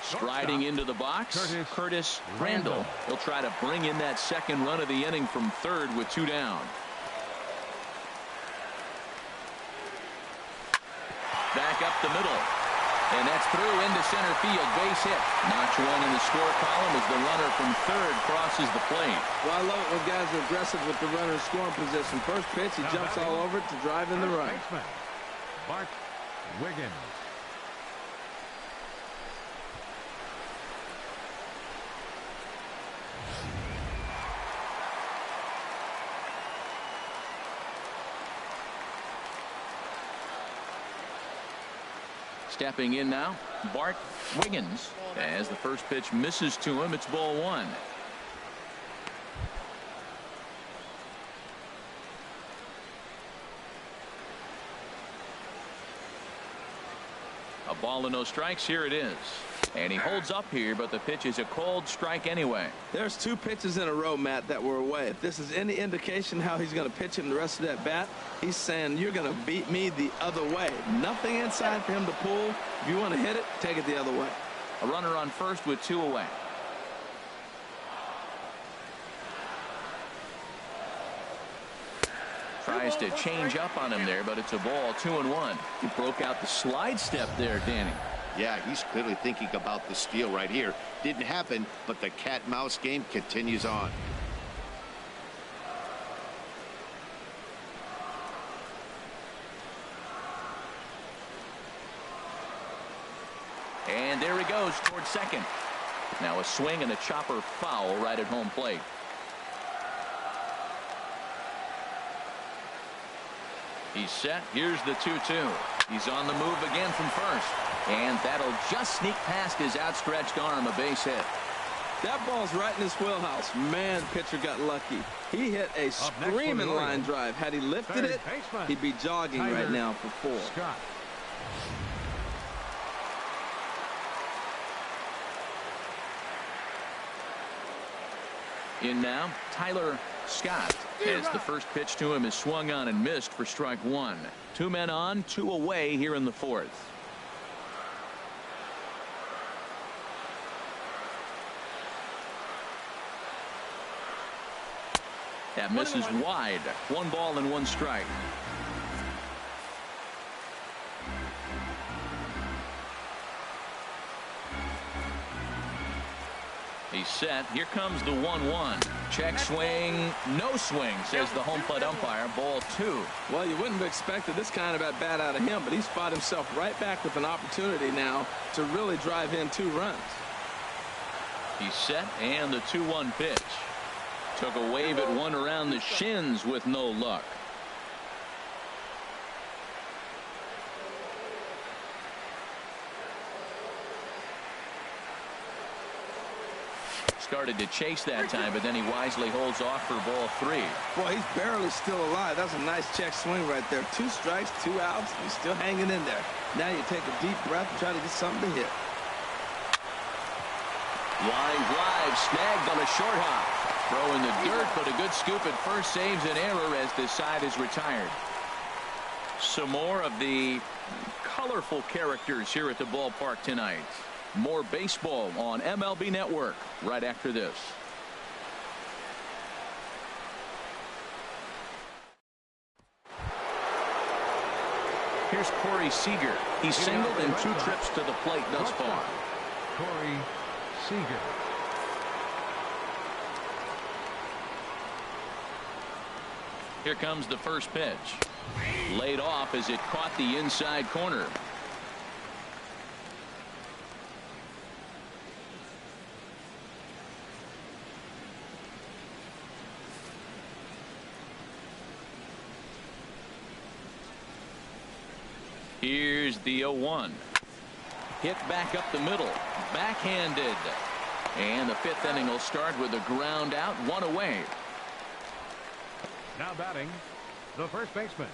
Striding into the box, Curtis Randall. He'll try to bring in that second run of the inning from third with 2 down. Back up the middle. And that's through into center field. Base hit. Notch one in the score column as the runner from third crosses the plate. Well, I love it when guys are aggressive with the runner in scoring position. First pitch, he jumps all over it to drive in the run. Bart Wiggins. Stepping in now, Bart Wiggins. As the first pitch misses to him, it's ball 1. A ball and no strikes. Here it is. And he holds up here, but the pitch is a cold strike anyway. There's 2 pitches in a row, Matt, that were away. If this is any indication how he's going to pitch him the rest of that bat, he's saying you're going to beat me the other way. Nothing inside for him to pull. If you want to hit it, take it the other way. A runner on first with 2 away. Tries to change up on him there, but it's a ball. 2-1. He broke out the slide step there, Danny. Yeah, he's clearly thinking about the steal right here. Didn't happen, but the cat-mouse game continues on. And there he goes towards second. Now a swing and a chopper foul right at home plate. He's set. Here's the 2-2. He's on the move again from first. And that'll just sneak past his outstretched arm, a base hit. That ball's right in his wheelhouse. Man, pitcher got lucky. He hit a screaming line drive. Had he lifted it, he'd be jogging right now for 4. Scott. In now, Tyler Scott, as the first pitch to him is swung on and missed for strike 1. 2 men on, 2 away here in the 4th. That misses wide. 1 ball and 1 strike. He's set. Here comes the 1-1. Check swing. No swing, says the home plate umpire. Ball 2. Well, you wouldn't have expected this kind of at bat out of him, but he's fought himself right back with an opportunity now to really drive in 2 runs. He's set, and the 2-1 pitch. Took a wave at one around the shins with no luck. Started to chase that time, but then he wisely holds off for ball 3. Boy, he's barely still alive. That's a nice check swing right there. 2 strikes, 2 outs. He's still hanging in there. Now you take a deep breath and try to get something to hit. Line drive snagged on a short hop. Throw in the dirt, but a good scoop at first saves an error as the side is retired. Some more of the colorful characters here at the ballpark tonight. More baseball on MLB Network right after this. Here's Corey Seager. He's singled in 2 trips to the plate thus far. Corey Seager. Here comes the first pitch. Laid off as it caught the inside corner. Here's the 0-1. Hit back up the middle. Backhanded. And the 5th inning will start with a ground out, 1 away. Now batting, the first baseman,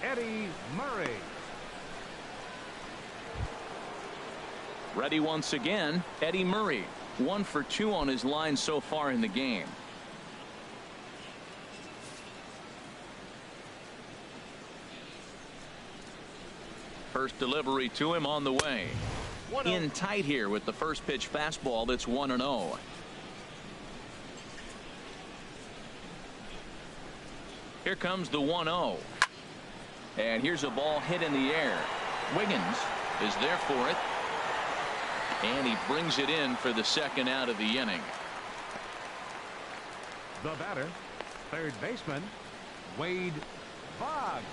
Eddie Murray. Ready once again, Eddie Murray. 1 for 2 on his line so far in the game. First delivery to him on the way. In tight here with the first pitch fastball that's 1-0. Here comes the 1-0. And here's a ball hit in the air. Wiggins is there for it. And he brings it in for the second out of the inning. The batter, third baseman, Wade Boggs.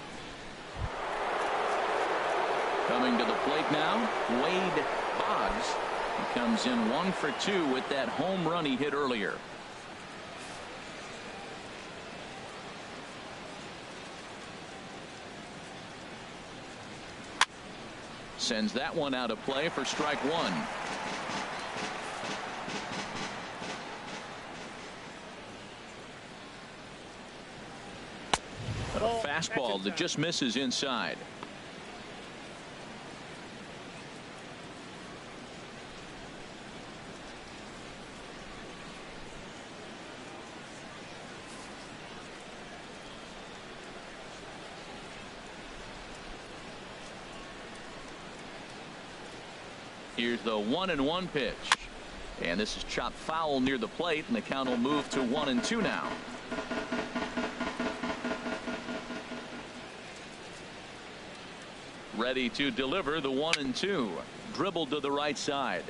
Coming to the plate now, Wade Boggs. He comes in 1 for 2 with that home run he hit earlier. Sends that one out of play for strike 1. A fastball that just misses inside. Here's the 1-1 pitch. And this is chopped foul near the plate, and the count will move to 1-2 now. Ready to deliver the 1-2. Dribbled to the right side.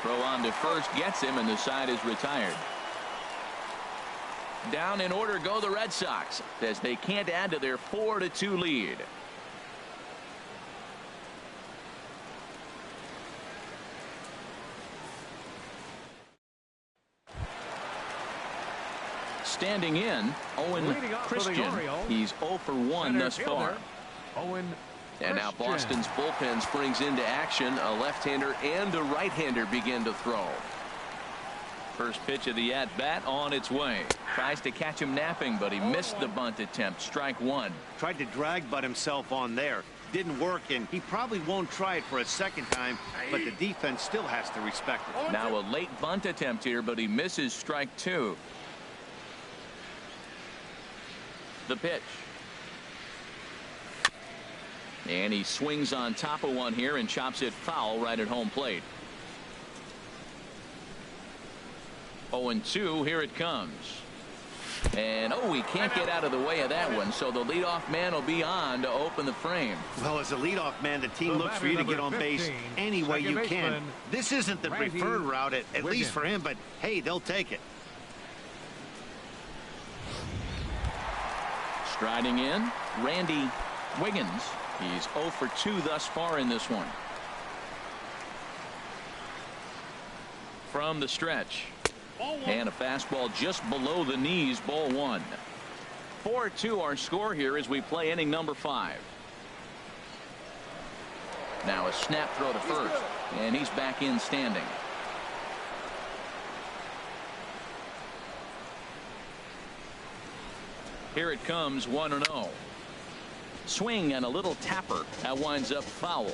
Throw on to first gets him, and the side is retired. Down in order go the Red Sox as they can't add to their 4-2 lead. Standing in, Owen Christian. He's 0 for 1 thus far. And now Boston's bullpen springs into action. A left-hander and a right-hander begin to throw. First pitch of the at-bat on its way. Tries to catch him napping, but he missed the bunt attempt. Strike 1. Tried to drag butt himself on there. Didn't work, and he probably won't try it for a second time, but the defense still has to respect it. Now a late bunt attempt here, but he misses strike 2. The pitch. And he swings on top of one here and chops it foul right at home plate. 0-2. Here it comes. And he can't get out of the way of that one, so the leadoff man will be on to open the frame. Well, as a leadoff man, the team looks for you to get on base any way you can. This isn't the preferred route, at least for him, but hey, they'll take it. Striding in, Randy Wiggins. He's 0 for 2 thus far in this one. From the stretch. And a fastball just below the knees, ball 1. 4-2 our score here as we play inning number 5. Now a snap throw to first, and he's back in standing. Here it comes, 1-0. Swing and a little tapper. That winds up foul.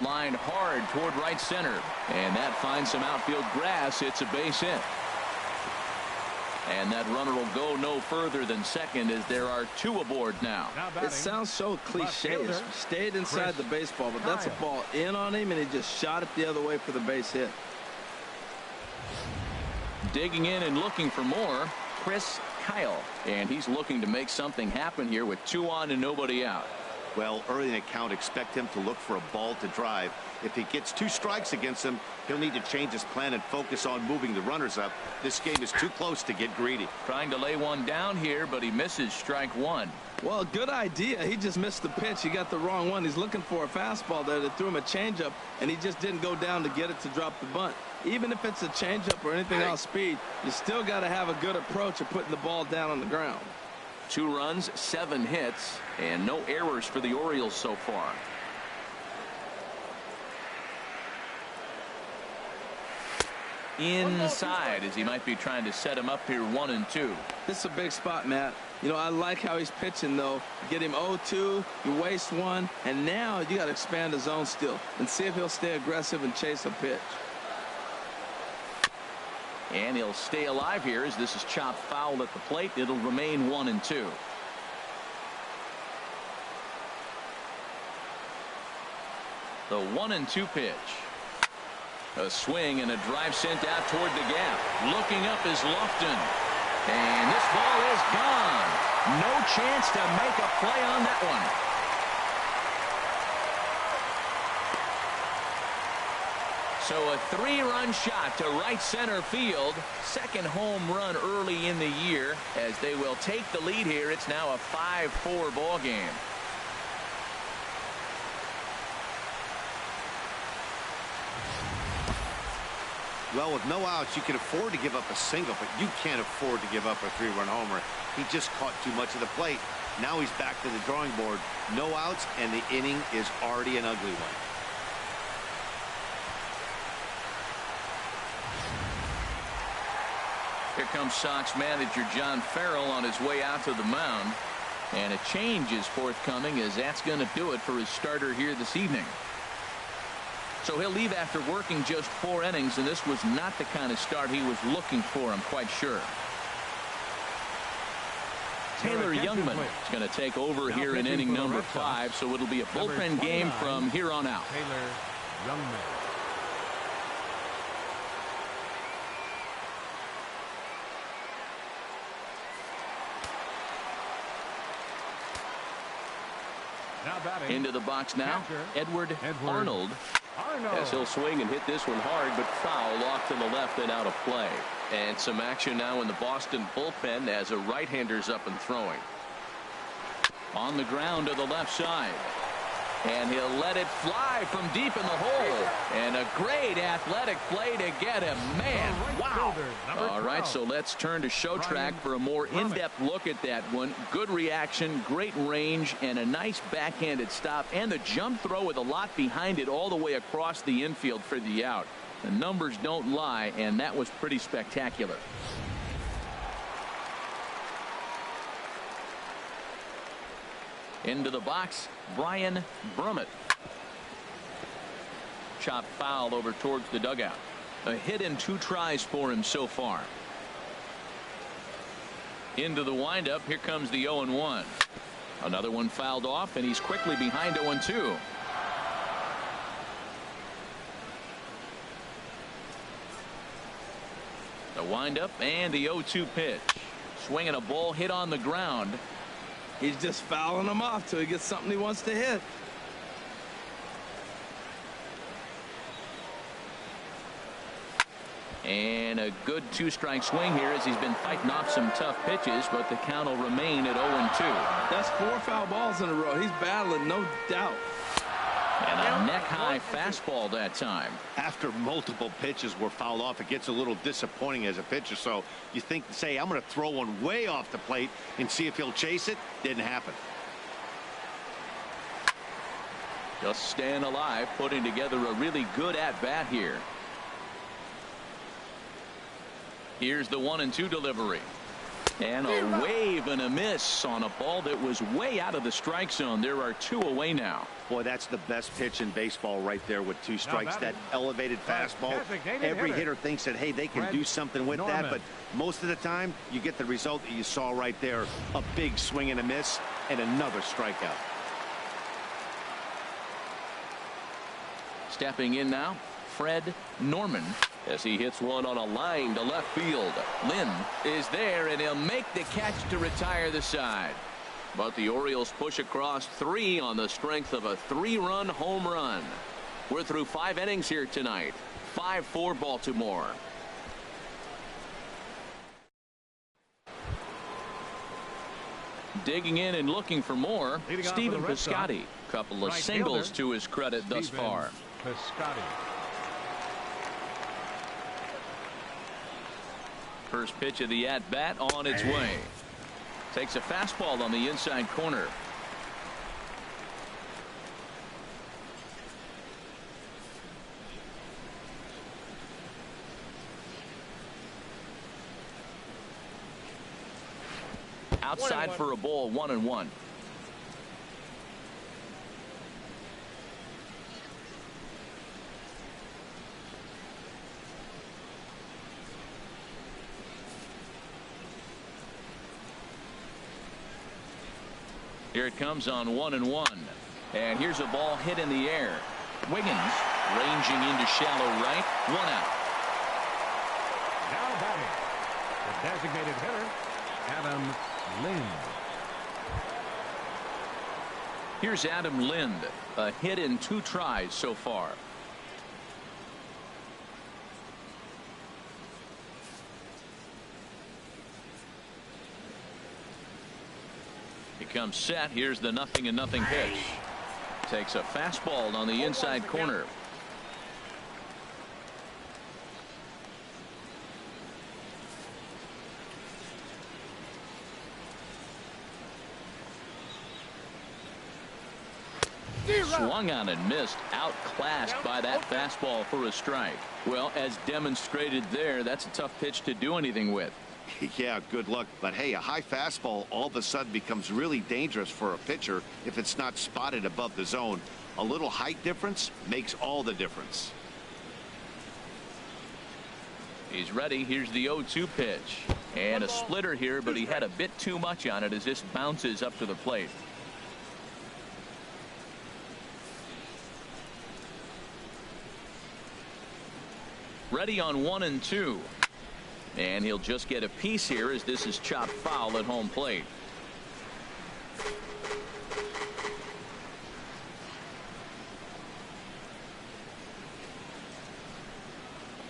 Lined hard toward right center. And that finds some outfield grass. It's a base hit. And that runner will go no further than second as there are 2 aboard now. It sounds so cliche. It stayed inside the baseball, but that's a ball in on him, and he just shot it the other way for the base hit. Digging in and looking for more, Chris Kyle. And he's looking to make something happen here with 2 on and nobody out. Well, early in the count, expect him to look for a ball to drive. If he gets 2 strikes against him, he'll need to change his plan and focus on moving the runners up. This game is too close to get greedy. Trying to lay one down here, but he misses strike 1. Well, good idea. He just missed the pitch. He got the wrong one. He's looking for a fastball there that threw him a changeup, and he just didn't go down to get it to drop the bunt. Even if it's a changeup or anything off speed, you still got to have a good approach of putting the ball down on the ground. 2 runs, 7 hits, and no errors for the Orioles so far. Inside, as he might be trying to set him up here 1-2. This is a big spot, Matt. You know, I like how he's pitching, though. Get him 0-2, you waste 1, and now you got to expand the zone still and see if he'll stay aggressive and chase a pitch. And he'll stay alive here as this is chopped foul at the plate. It'll remain 1-2. The 1-2 pitch. A swing and a drive sent out toward the gap. Looking up is Lofton. And this ball is gone. No chance to make a play on that one. So a 3-run shot to right center field. Second home run early in the year as they will take the lead here. It's now a 5-4 ball game. Well, with no outs, you can afford to give up a single, but you can't afford to give up a 3-run homer. He just caught too much of the plate. Now he's back to the drawing board. No outs, and the inning is already an ugly one. Here comes Sox manager John Farrell on his way out to the mound. And a change is forthcoming as that's going to do it for his starter here this evening. So he'll leave after working just 4 innings, and this was not the kind of start he was looking for, I'm quite sure. Taylor Youngman is going to take over here in inning number 5, so it'll be a bullpen game from here on out. Taylor Youngman. Into the box now, Edward Arnold. As he'll swing and hit this one hard, but foul off to the left and out of play. And some action now in the Boston bullpen as a right-hander's up and throwing. On the ground to the left side. And he'll let it fly from deep in the hole. And a great athletic play to get him. Man, wow. All right, so let's turn to show track for a more in-depth look at that one. Good reaction, great range, and a nice backhanded stop. And the jump throw with a lot behind it all the way across the infield for the out. The numbers don't lie, and that was pretty spectacular. Into the box, Brian Brummett. Chop foul over towards the dugout. A hit and 2 tries for him so far. Into the windup. Here comes the 0-1. Another one fouled off, and he's quickly behind 0-2. The windup and the 0-2 pitch. Swinging a ball hit on the ground. He's just fouling him off till he gets something he wants to hit. And a good 2-strike swing here as he's been fighting off some tough pitches, but the count will remain at 0-2. That's 4 foul balls in a row. He's battling, no doubt. And a neck-high fastball that time. After multiple pitches were fouled off, it gets a little disappointing as a pitcher. So you think, say, I'm going to throw one way off the plate and see if he'll chase it. Didn't happen. Just staying alive, putting together a really good at-bat here. Here's the 1-2 delivery. And a wave and a miss on a ball that was way out of the strike zone. There are 2 away now. Boy, that's the best pitch in baseball right there with 2 strikes. That elevated fastball. Every hitter thinks that, hey, they can do something with that, but most of the time you get the result that you saw right there. A big swing and a miss and another strikeout. Stepping in now, Fred Norman, as he hits one on a line to left field. Lynn is there, and he'll make the catch to retire the side. But the Orioles push across 3 on the strength of a 3-run home run. We're through 5 innings here tonight. 5-4 Baltimore. Digging in and looking for more, Stephen Piscotty. Couple of singles to his credit thus far. Piscotty. First pitch of the at-bat on its way. Takes a fastball on the inside corner. Outside for a ball, 1-1. Here it comes on 1-1. And here's a ball hit in the air. Wiggins ranging into shallow right. 1 out. Now batting, the designated hitter, Adam Lind. Here's Adam Lind. A hit in 2 tries so far. He comes set. Here's the 0-0 pitch. Takes a fastball on the inside corner. Swung on and missed. Outclassed by that fastball for a strike. Well, as demonstrated there, that's a tough pitch to do anything with. Yeah, good luck. But hey, a high fastball all of a sudden becomes really dangerous for a pitcher if it's not spotted above the zone. A little height difference makes all the difference. He's ready. Here's the 0-2 pitch. And a splitter here, but he had a bit too much on it as this bounces up to the plate. Ready on 1-2. And he'll just get a piece here as this is chopped foul at home plate.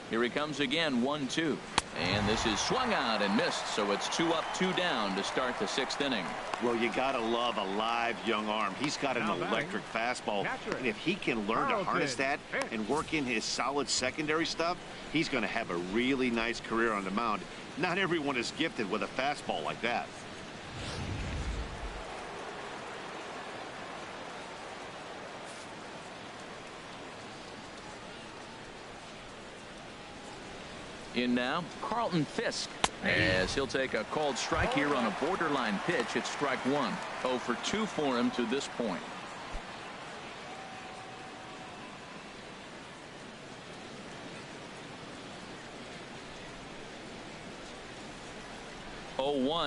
Here he comes again, 1-2. And this is swung out and missed, so it's 2 up, 2 down to start the 6th inning. Well, you got to love a live young arm. He's got an electric fastball. And if he can learn to harness that and work in his solid secondary stuff, he's going to have a really nice career on the mound. Not everyone is gifted with a fastball like that. In now, Carlton Fisk, as he'll take a called strike here on a borderline pitch. It's strike 1. 0 for 2 for him to this point.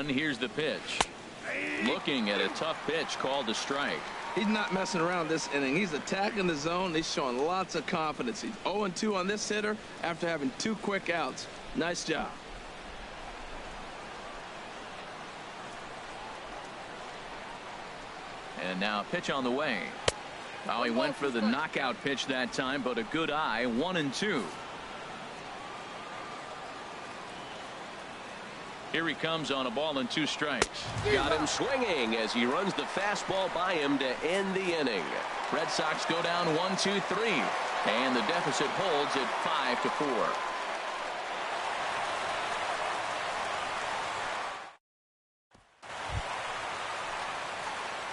Here's the pitch. Looking at a tough pitch called a strike. He's not messing around this inning. He's attacking the zone. He's showing lots of confidence. He's 0-2 on this hitter after having 2 quick outs. Nice job. And now a pitch on the way. Well, he went for the knockout pitch that time, but a good eye. 1-2. Here he comes on a ball and 2 strikes. Got him swinging as he runs the fastball by him to end the inning. Red Sox go down 1-2-3, and the deficit holds at 5-4.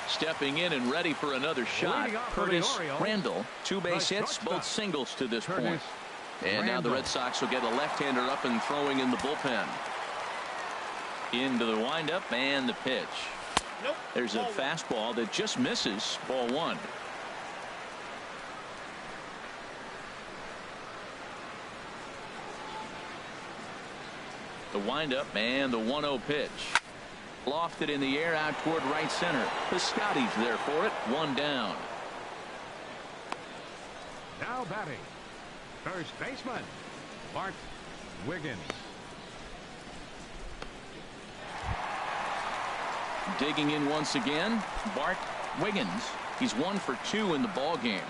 Stepping in and ready for another shot, Curtis Randall. 2 base hits, both singles to this point. And now the Red Sox will get a left-hander up and throwing in the bullpen. Into the windup and the pitch. There's a fastball that just misses. Ball 1. The windup and the 1-0 pitch. Lofted in the air out toward right center. Piscotty's there for it. 1 down. Now batting, first baseman, Bart Wiggins. Digging in once again, Bart Wiggins. He's 1 for 2 in the ball game.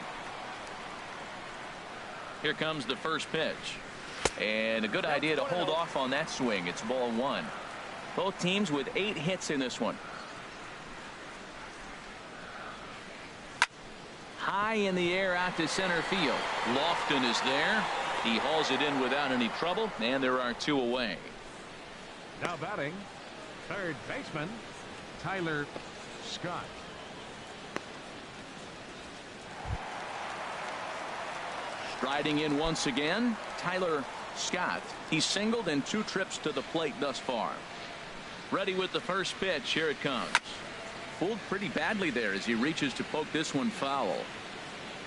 Here comes the first pitch. And a good idea to hold off on that swing. It's ball 1. Both teams with 8 hits in this one. High in the air out to center field. Lofton is there. He hauls it in without any trouble, and there are 2 away. Now batting, third baseman, Tyler Scott. Striding in once again, Tyler Scott. He's singled in 2 trips to the plate thus far. Ready with the first pitch. Here it comes. Fooled pretty badly there as he reaches to poke this one foul.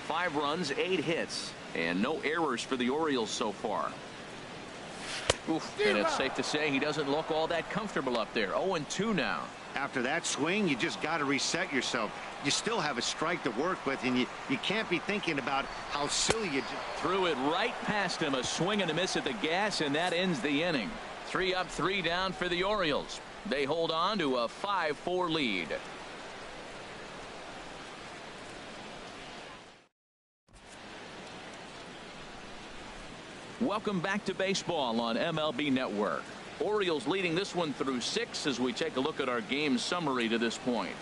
5 runs, 8 hits, and no errors for the Orioles so far. Oof, and it's safe to say he doesn't look all that comfortable up there. 0-2 now. After that swing, you just got to reset yourself. You still have a strike to work with, and you can't be thinking about how silly you just threw it right past him. A swing and a miss at the gas, and that ends the inning. 3 up, 3 down for the Orioles. They hold on to a 5-4 lead. Welcome back to baseball on MLB Network. Orioles leading this one through 6 as we take a look at our game summary to this point.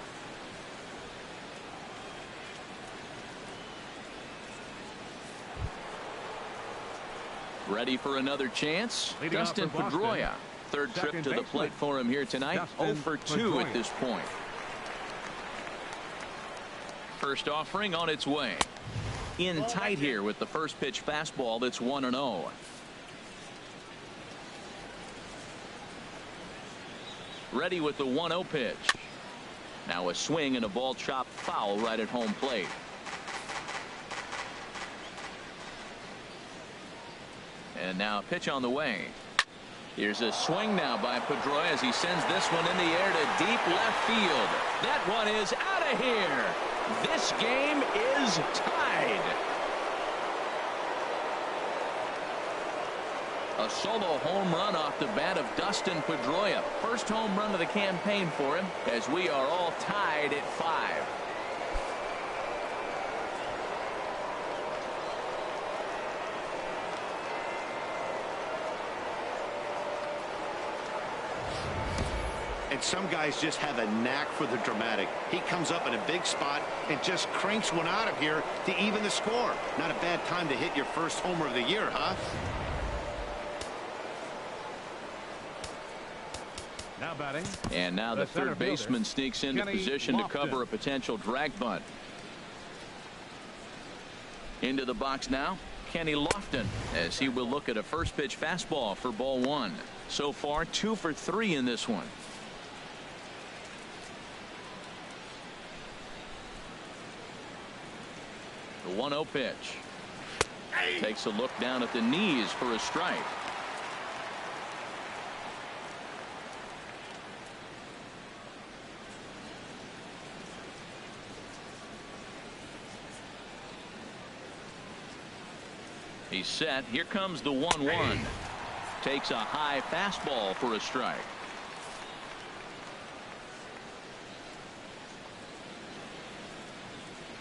Ready for another chance? Leading Dustin off for Boston, Pedroia. Third trip to the plate for him here tonight. Dustin 0 for 2 Pedroia. at this point. First offering on its way. In tight here with the first pitch fastball that's 1-0. Ready with the 1-0 pitch. Now a swing and a ball chopped foul right at home plate. And now a pitch on the way. Here's a swing now by Pedroia as he sends this one in the air to deep left field. That one is out of here. This game is tied. A solo home run off the bat of Dustin Pedroia. First home run of the campaign for him as we are all tied at 5. And some guys just have a knack for the dramatic. He comes up in a big spot and just cranks one out of here to even the score. Not a bad time to hit your first homer of the year, huh? Now batting. And now the third baseman sneaks into Kenny position to Lofton. cover a potential drag bunt. Into the box now, Kenny Lofton, as he will look at a first pitch fastball for ball 1. So far 2 for 3 in this one. The 1-0 pitch. Takes a look down at the knees for a strike. He's set. Here comes the 1-1. Takes a high fastball for a strike.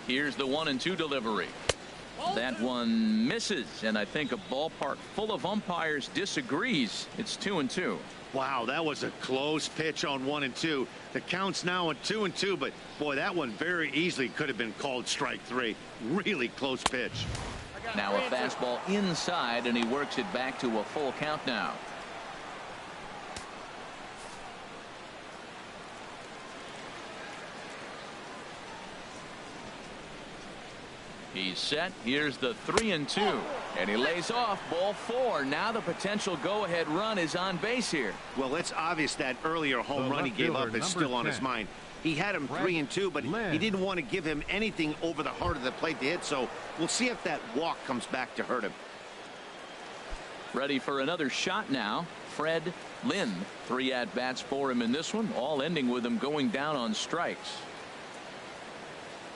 Here's the 1-2 delivery. That one misses, and I think a ballpark full of umpires disagrees. It's 2-2. Wow, that was a close pitch on 1-2. The count's now at 2-2, but boy, that one very easily could have been called strike 3. Really close pitch. Now a fastball inside, and he works it back to a full count now. He's set. Here's the 3-2. And he lays off ball 4. Now the potential go-ahead run is on base here. Well, it's obvious that earlier home run he gave up is still on his mind. He had him 3-2, but he didn't want to give him anything over the heart of the plate to hit. So we'll see if that walk comes back to hurt him. Ready for another shot now. Fred Lynn. 3 at-bats for him in this one, all ending with him going down on strikes.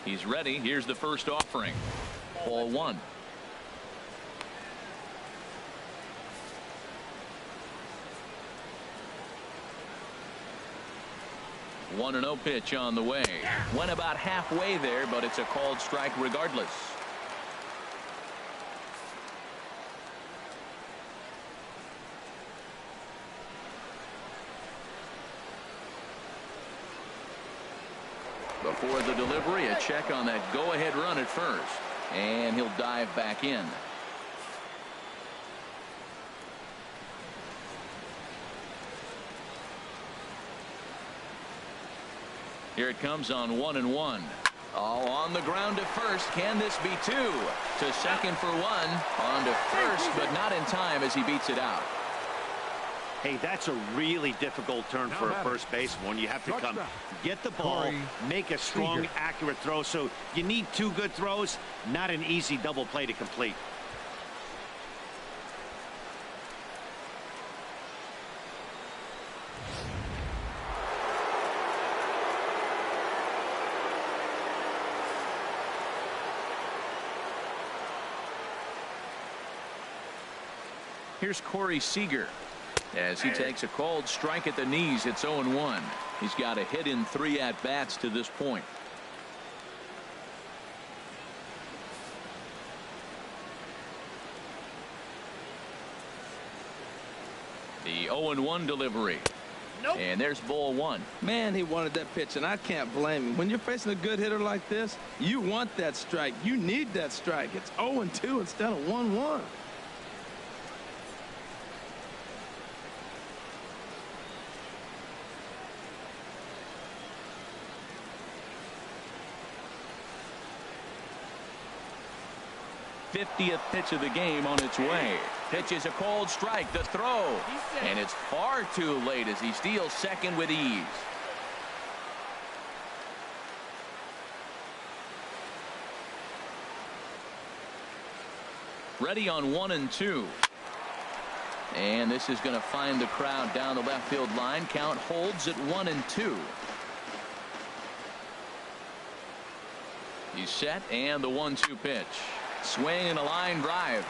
He's ready. Here's the first offering. Ball 1. 1-0 pitch on the way. Went about halfway there, but it's a called strike regardless. Before the delivery, a check on that go-ahead run at first. And he'll dive back in. Here it comes on 1-1. Oh, on the ground to first. Can this be 2? To second for 1. On to first, but not in time as he beats it out. Hey, that's a really difficult turn for a first baseman. You have to come get the ball, make a strong, accurate throw. So you need 2 good throws, not an easy double play to complete. Here's Corey Seager. As he takes a called strike at the knees, it's 0-1. He's got a hit in 3 at-bats to this point. The 0-1 delivery. Nope. And there's ball 1. Man, he wanted that pitch, and I can't blame him. When you're facing a good hitter like this, you want that strike. You need that strike. It's 0-2 instead of 1-1. '50th pitch of the game on its way. Pitch is a cold strike. The throw. And it's far too late as he steals second with ease. Ready on 1-2. And this is going to find the crowd down the left field line. Count holds at 1-2. He's set, and the 1-2 pitch. Swing and a line drive,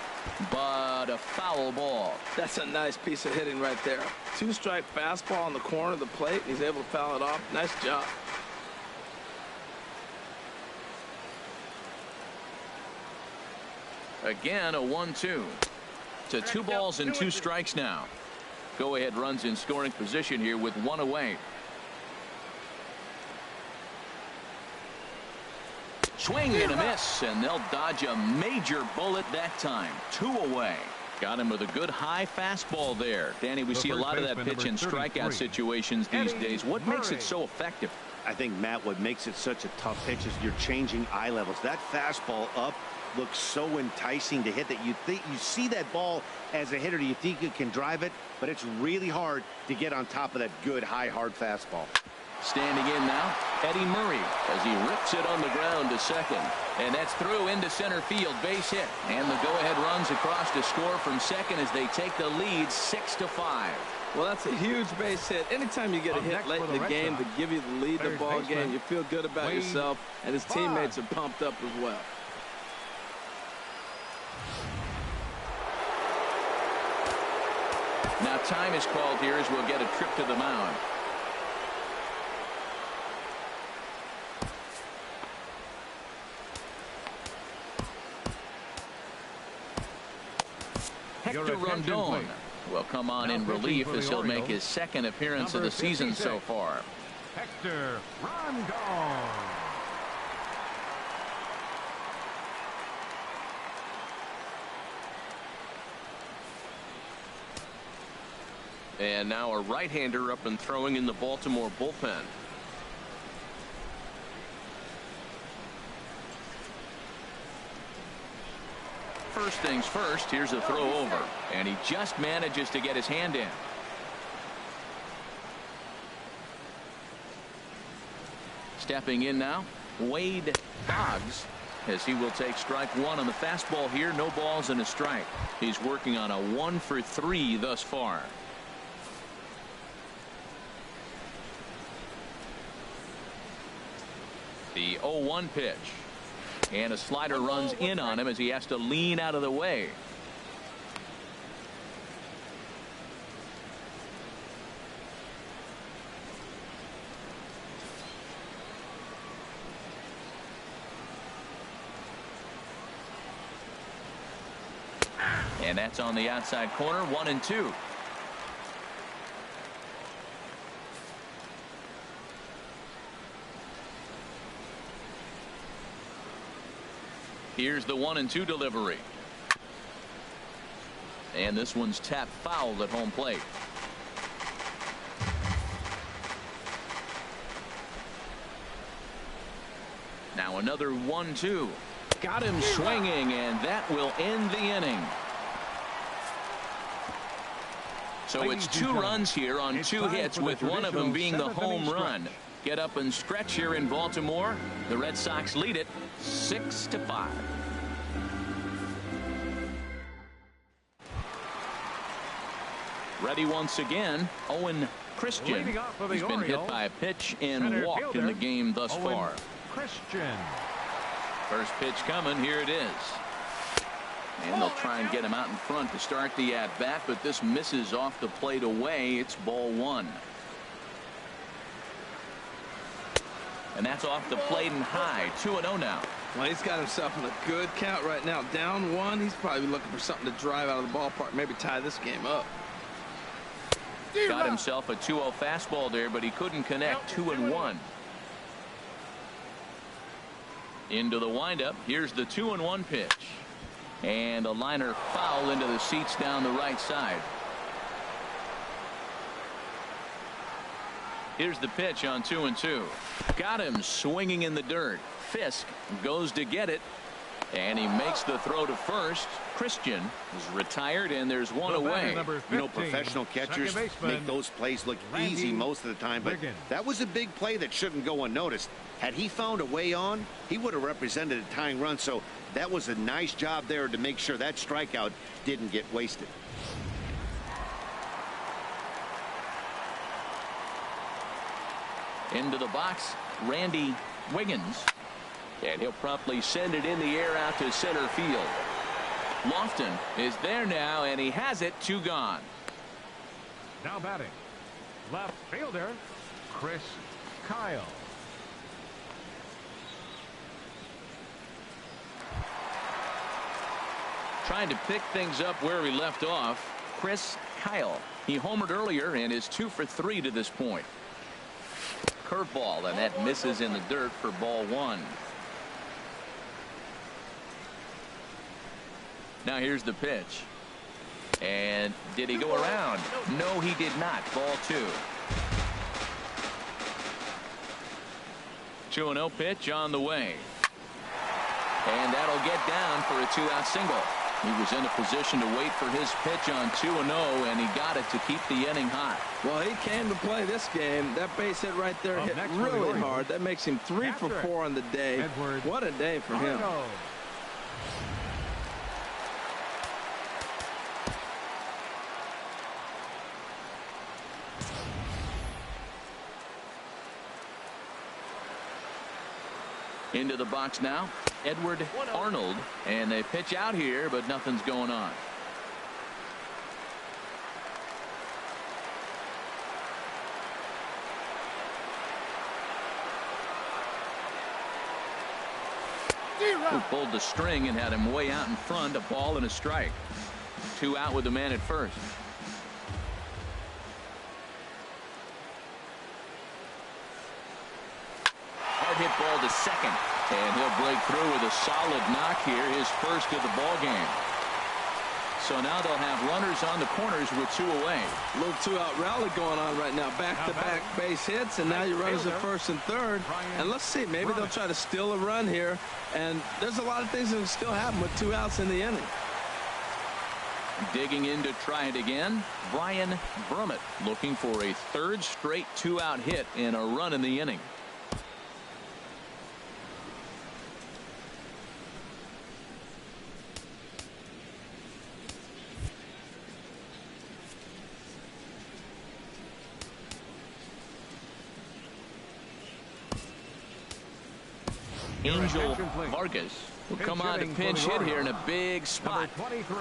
but a foul ball. That's a nice piece of hitting right there. 2-strike fastball on the corner of the plate, and he's able to foul it off. Nice job. Again, a 1-2. To 2 balls and 2 strikes now. Go ahead runs in scoring position here with 1 away. Swing and a miss, and they'll dodge a major bullet that time. 2 away. Got him with a good high fastball there. Danny, we see a lot of that pitch in strikeout situations these days. What makes it so effective? I think, Matt, what makes it such a tough pitch is you're changing eye levels. That fastball up looks so enticing to hit that you see that ball as a hitter. You think you can drive it, but it's really hard to get on top of that good high hard fastball. Standing in now, Eddie Murray as he rips it on the ground to second. And that's through into center field. Base hit. And the go-ahead runs across to score from second as they take the lead 6-5. Well, that's a huge base hit. Anytime you get a hit late in the game to give you the lead in the ball game, you feel good about yourself, and his teammates are pumped up as well. Now time is called here as we'll get a trip to the mound. Hector Rondon will come on in relief as he'll make his 2nd appearance of the season so far. Hector Rondon. And now a right-hander up and throwing in the Baltimore bullpen. First things first, here's a throw over, and he just manages to get his hand in. Stepping in now, Wade Boggs, as he will take strike one on the fastball here. No balls and a strike. He's working on a 1-for-3 thus far. The 0-1 pitch. And a slider runs in on him as he has to lean out of the way. And that's on the outside corner. 1-2. Here's the 1-2 delivery. And this one's tapped foul at home plate. Now another 1-2. Got him swinging, and that will end the inning. So it's 2 runs here on 2 hits, with one of them being the home run. Get up and stretch here in Baltimore. The Red Sox lead it 6-5. Ready once again, Owen Christian. He's been hit by a pitch and walked in the game thus far. Christian. First pitch coming. Here it is. And they'll try and get him out in front to start the at-bat, but this misses off the plate away. It's ball 1. And that's off the plate and high. 2-0 now. Well, he's got himself in a good count right now. Down 1. He's probably looking for something to drive out of the ballpark, maybe tie this game up. Got himself a 2-0 fastball there, but he couldn't connect. 2-1. Into the windup. Here's the 2-1 pitch. And a liner foul into the seats down the right side. Here's the pitch on 2-2. Got him swinging in the dirt. Fisk goes to get it, and he makes the throw to first. Christian is retired, and there's one away. 15, you know, professional catchers make those plays look easy most of the time, but that was a big play that shouldn't go unnoticed. Had he found a way on, he would have represented a tying run, so that was a nice job there to make sure that strikeout didn't get wasted. Into the box, Randy Wiggins, and he'll promptly send it in the air out to center field. Lofton is there now, and he has it. 2 gone. Now batting, left fielder Chris Kyle. Trying to pick things up where he left off. Chris Kyle. He homered earlier and is 2 for 3 to this point. Curveball, and that misses in the dirt for ball 1. Now here's the pitch. And did he go around? No, he did not. Ball 2. 2-0 pitch on the way. And that'll get down for a 2-out single. He was in a position to wait for his pitch on 2-0, and he got it to keep the inning hot. Well, he came to play this game. That base hit right there hit really hard. That makes him 3 for 4 on the day. What a day for him. Into the box now, Edward Arnold, and they pitch out here, but nothing's going on. Who pulled the string and had him way out in front. A ball and a strike. 2 out with the man at first. Hard hit ball to second, and he'll break through with a solid knock here, his first of the ball game. So now they'll have runners on the corners with 2 away. A little 2-out rally going on right now. Back-to-back base hits, and now your runners at first and third. And let's see, maybe they'll try to steal a run here. And there's a lot of things that can still happen with 2 outs in the inning. Digging in to try it again, Brian Brummett looking for a 3rd straight 2-out hit and a run in the inning. Angel Vargas will come on to pinch hit here in a big spot. Number 23,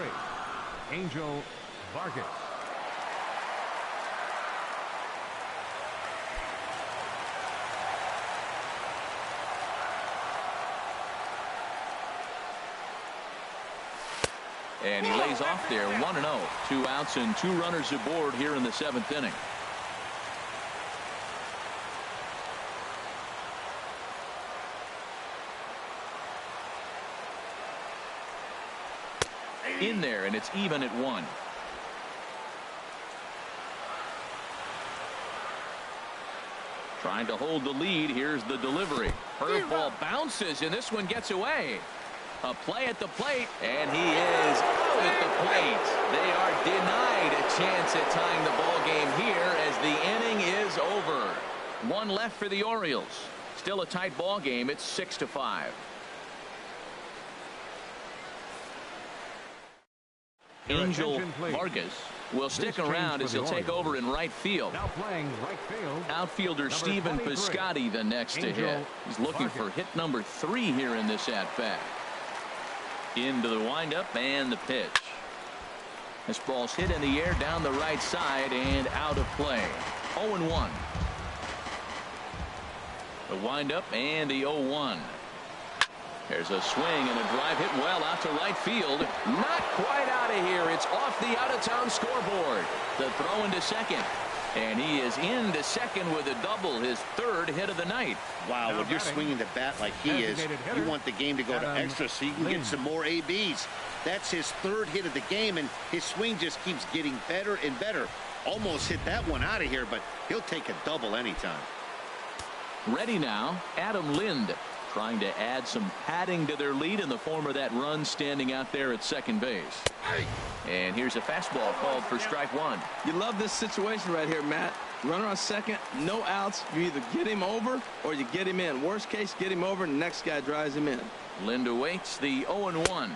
Angel Vargas. And he lays off there, 1-0. 2 outs and 2 runners aboard here in the 7th inning. In there, and it's even at 1. Trying to hold the lead. Here's the delivery. Curveball bounces, and this one gets away. A play at the plate, and he is out at the plate. They are denied a chance at tying the ball game here as the inning is over. 1 left for the Orioles. Still a tight ball game. It's 6-5. Angel Vargas will stick around as he'll take over in right field. Now playing right field, outfielder Stephen Piscotty the next to hit. He's looking for hit number 3 here in this at-bat. Into the windup and the pitch. This ball's hit in the air down the right side and out of play. 0-1. The windup and the 0-1. There's a swing and a drive hit well out to right field. Not quite out of here. It's off the out-of-town scoreboard. The throw into second. And he is into second with a double, his 3rd hit of the night. Wow, when you're swinging the bat like he is, you want the game to go to extra so you can get some more ABs. That's his 3rd hit of the game, and his swing just keeps getting better and better. Almost hit that one out of here, but he'll take a double anytime. Ready now, Adam Lind. Trying to add some padding to their lead in the form of that run standing out there at second base. And here's a fastball called for strike 1. You love this situation right here, Matt. Runner on second, no outs. You either get him over or you get him in. Worst case, get him over, and the next guy drives him in. Lind awaits the 0-1.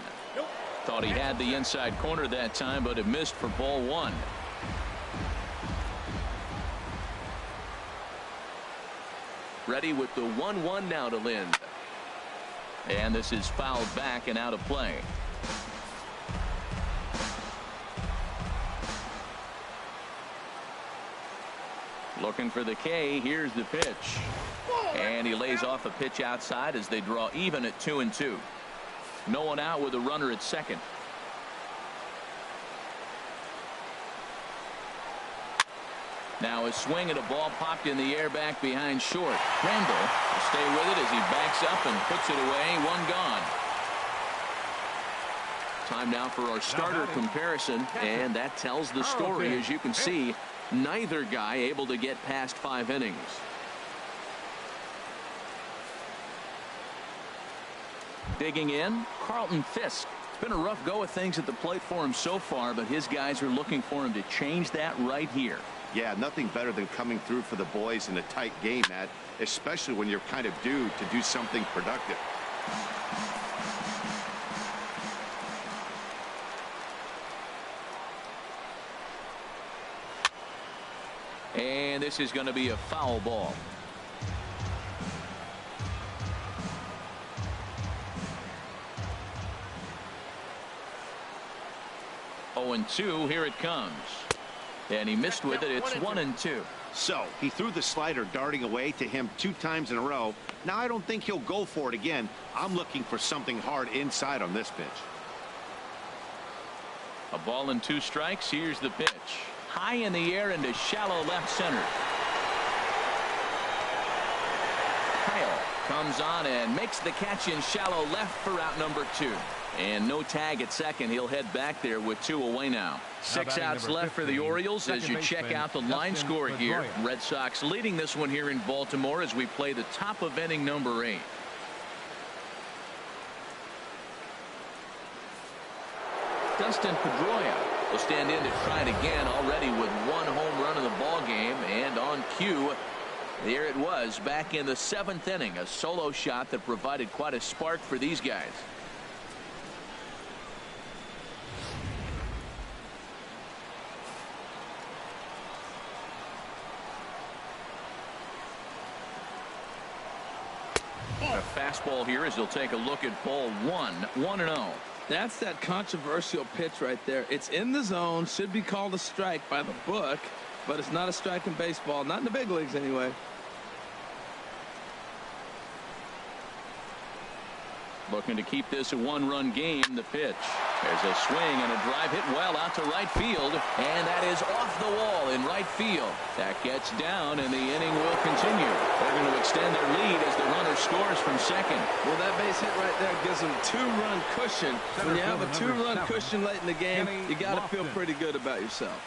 Thought he had the inside corner that time, but it missed for ball 1. Ready with the 1-1 now to Lind. And this is fouled back and out of play. Looking for the K. Here's the pitch. And he lays off a pitch outside as they draw even at 2-2. No one out with a runner at second. Now a swing and a ball popped in the air back behind short. Randall will stay with it as he backs up and puts it away. 1 gone. Time now for our starter comparison, and that tells the story. As you can see, neither guy able to get past 5 innings. Digging in, Carlton Fisk. It's been a rough go of things at the plate for him so far, but his guys are looking for him to change that right here. Yeah, nothing better than coming through for the boys in a tight game, Matt, especially when you're kind of due to do something productive. And this is going to be a foul ball. Oh, and 2. Here it comes. And he missed with it. It's 1-2. So he threw the slider darting away to him 2 times in a row. Now I don't think he'll go for it again. I'm looking for something hard inside on this pitch. A ball and 2 strikes. Here's the pitch. High in the air into shallow left center. Kyle comes on and makes the catch in shallow left for out number 2. And no tag at second. He'll head back there with 2 away now. 6 outs left for the Orioles as you check out the line score here. Red Sox leading this one here in Baltimore as we play the top of inning number 8. Dustin Pedroia will stand in to try it again, already with 1 home run in the ball game, and on cue, there it was back in the 7th inning, a solo shot that provided quite a spark for these guys. A fastball here as he'll take a look at ball 1, 1-0. That's that controversial pitch right there. It's in the zone, should be called a strike by the book, but it's not a strike in baseball, not in the big leagues anyway. Looking to keep this a 1-run game. The pitch. There's a swing and a drive hit well out to right field, and that is off the wall in right field. That gets down, and the inning will continue. They're going to extend their lead as the runner scores from second. Well, that base hit right there gives them 2-run cushion. When you have a 2-run cushion late in the game, you got to feel pretty good about yourself.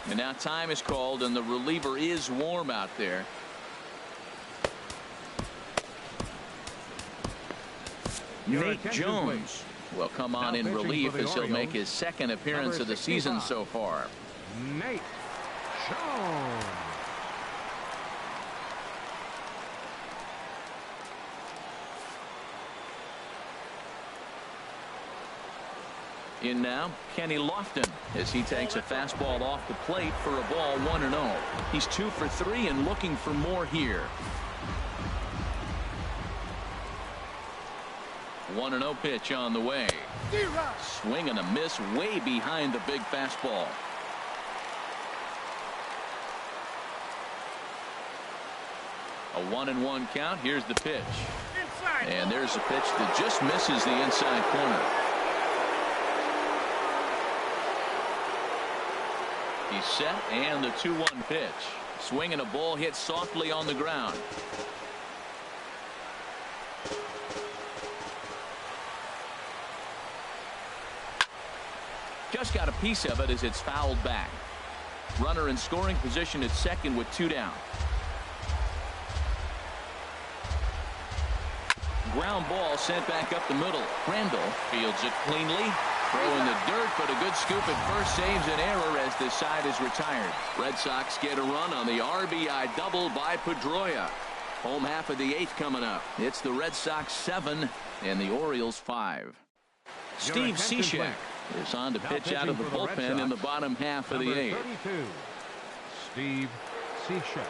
And now time is called, and the reliever is warm out there. Nate Jones will come on in relief as he'll make his 2nd appearance of the season so far. Nate Jones. In now, Kenny Lofton as he takes a fastball off the plate for a ball 1-0. He's 2 for 3 and looking for more here. 1-0 pitch on the way. Swing and a miss way behind the big fastball. A 1-1 count. Here's the pitch. And there's a pitch that just misses the inside corner. He's set, and the 2-1 pitch. Swing and a ball hit softly on the ground. Just got a piece of it as it's fouled back. Runner in scoring position at second with 2 down. Ground ball sent back up the middle. Randall fields it cleanly. Throw in the dirt, but a good scoop at first saves an error as this side is retired. Red Sox get a run on the RBI double by Pedroia. Home half of the 8th coming up. It's the Red Sox 7 and the Orioles 5. Steve Cishek is on to pitch out of the bullpen in the bottom half of the 8th. Steve Cishek.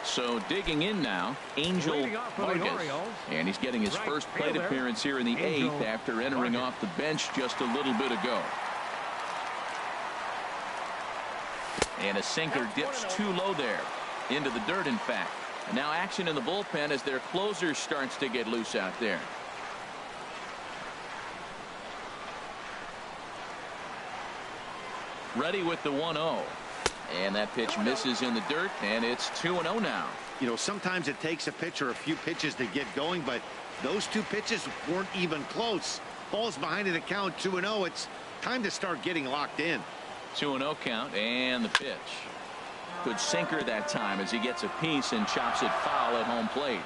So digging in now, Angel Vargas, and he's getting his first plate appearance here in the 8th after entering off the bench just a little bit ago. And a sinker dips too low there, into the dirt in fact. And now action in the bullpen as their closer starts to get loose out there. Ready with the 1-0. And that pitch misses in the dirt, and it's 2-0 now. You know, sometimes it takes a pitcher a few pitches to get going, but those 2 pitches weren't even close. Ball's behind in the count, 2-0. It's time to start getting locked in. 2-0 count, and the pitch. Good sinker that time as he gets a piece and chops it foul at home plate.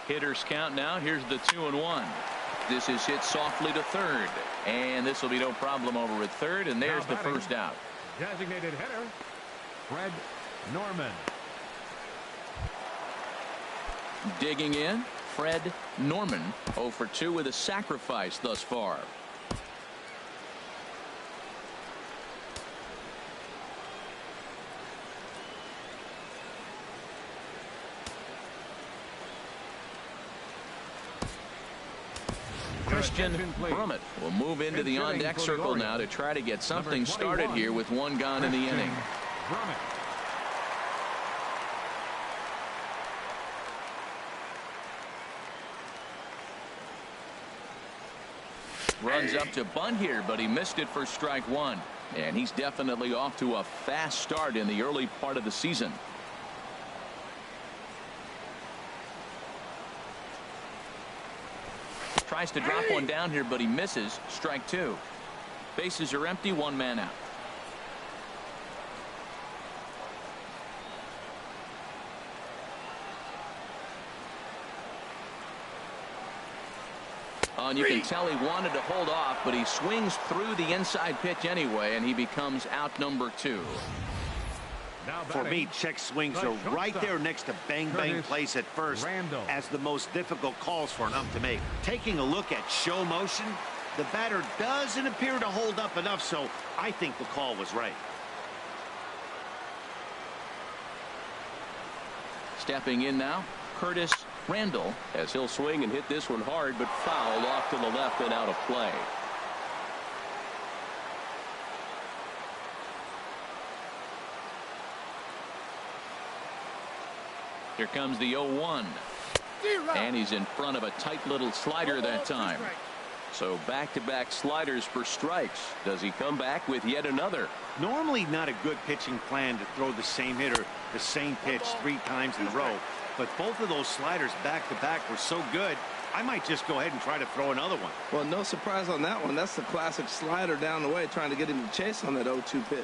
Hitters count now. Here's the 2-1. This is hit softly to third, and this will be no problem over at third, and there's the first out. Designated hitter Fred Norman. Digging in, Fred Norman, 0 for 2 with a sacrifice thus far. Christian Brummett will move into the on-deck circle now to try to get something started here with 1 gone in the inning. Runs up to bunt here, but he missed it for strike one. And he's definitely off to a fast start in the early part of the season. Tries to drop one down here, but he misses. Strike two. Bases are empty, one man out. And you can tell he wanted to hold off, but he swings through the inside pitch anyway, and he becomes out number two. For me, check swings are right there next to bang plays at first as the most difficult calls for an ump to make. Taking a look at show motion, the batter doesn't appear to hold up enough, so I think the call was right. Stepping in now, Curtis Randall, as he'll swing and hit this one hard, but fouled off to the left and out of play. Here comes the 0-1. And he's in front of a tight little slider that time. So back-to-back sliders for strikes. Does he come back with yet another? Normally not a good pitching plan to throw the same hitter the same pitch 3 times in a row. But both of those sliders back-to-back were so good, I might just go ahead and try to throw another one. Well, no surprise on that one. That's the classic slider down the way, trying to get him to chase on that 0-2 pitch.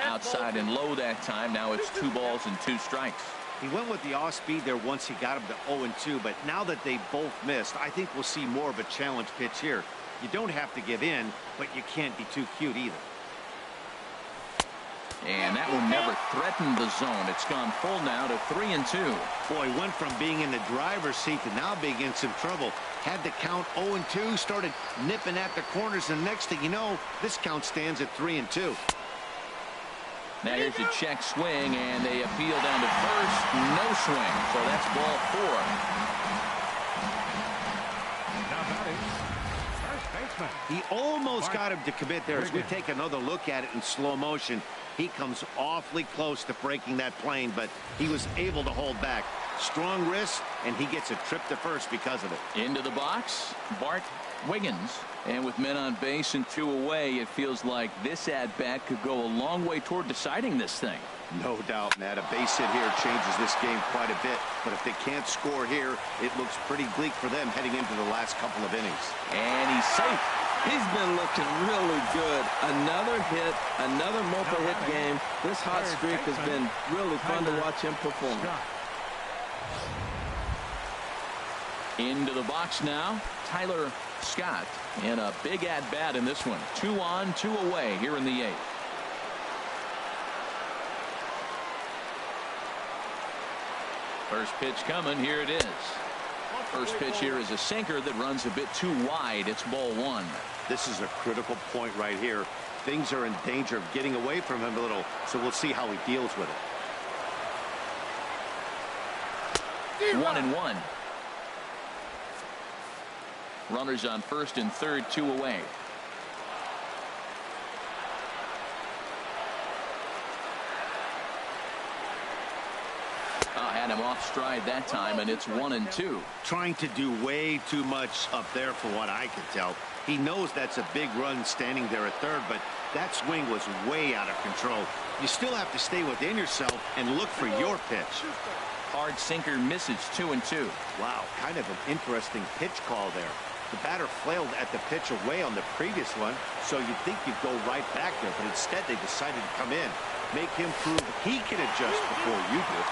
Outside and low that time. Now it's 2 balls and 2 strikes. He went with the off speed there once he got him to 0-2, but now that they both missed, I think we'll see more of a challenge pitch here. You don't have to give in, but you can't be too cute either. And that one never threatened the zone. It's gone full now to 3-2. Boy, went from being in the driver's seat to now being in some trouble. Had the count 0-2, started nipping at the corners, and next thing you know, this count stands at 3-2. Now here's a check swing, and they appeal down to first. No swing, so that's ball 4. Now batting, first baseman. He almost got him to commit there. As we take another look at it in slow motion, he comes awfully close to breaking that plane, but he was able to hold back. Strong wrist, and he gets a trip to first because of it. Into the box, Bart Wiggins. And with men on base and 2 away, it feels like this at-bat could go a long way toward deciding this thing. No doubt, Matt. A base hit here changes this game quite a bit. But if they can't score here, it looks pretty bleak for them heading into the last couple of innings. And he's safe. He's been looking really good. Another hit, another multi-hit game. This hot streak has been really fun to watch him perform. Into the box now, Tyler Scott. And a big at-bat in this one. 2 on, 2 away here in the 8th. First pitch coming. Here it is. First pitch here is a sinker that runs a bit too wide. It's ball 1. This is a critical point right here. Things are in danger of getting away from him a little, so we'll see how he deals with it. 1-1. Runners on first and third, 2 away. Had him off stride that time, and it's 1-2. Trying to do way too much up there for what I can tell. He knows that's a big run standing there at third, but that swing was way out of control. You still have to stay within yourself and look for your pitch. Hard sinker misses. 2-2. Wow, kind of an interesting pitch call there. The batter flailed at the pitch away on the previous one, so you'd think you'd go right back there, but instead they decided to come in. Make him prove he can adjust before you do.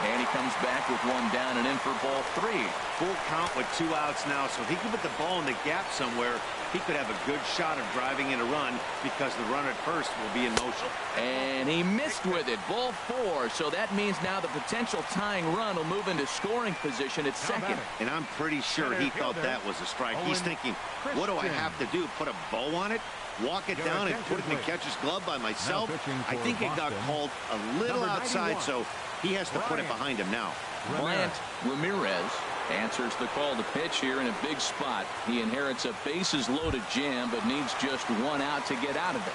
And he comes back with 1 down and in for ball 3. Full count with 2 outs now, so if he can put the ball in the gap somewhere, he could have a good shot of driving in a run because the runner at first will be in motion. And he missed with it. Ball 4. So that means now the potential tying run will move into scoring position at second. And I'm pretty sure he thought that was a strike. He's thinking, what do I have to do? Put a bow on it? Walk it down and put it in the catcher's glove by myself? I think it got called a little outside, so he has to put it behind him now. Bryant Ramirez answers the call to pitch here in a big spot. He inherits a bases loaded jam, but needs just 1 out to get out of it.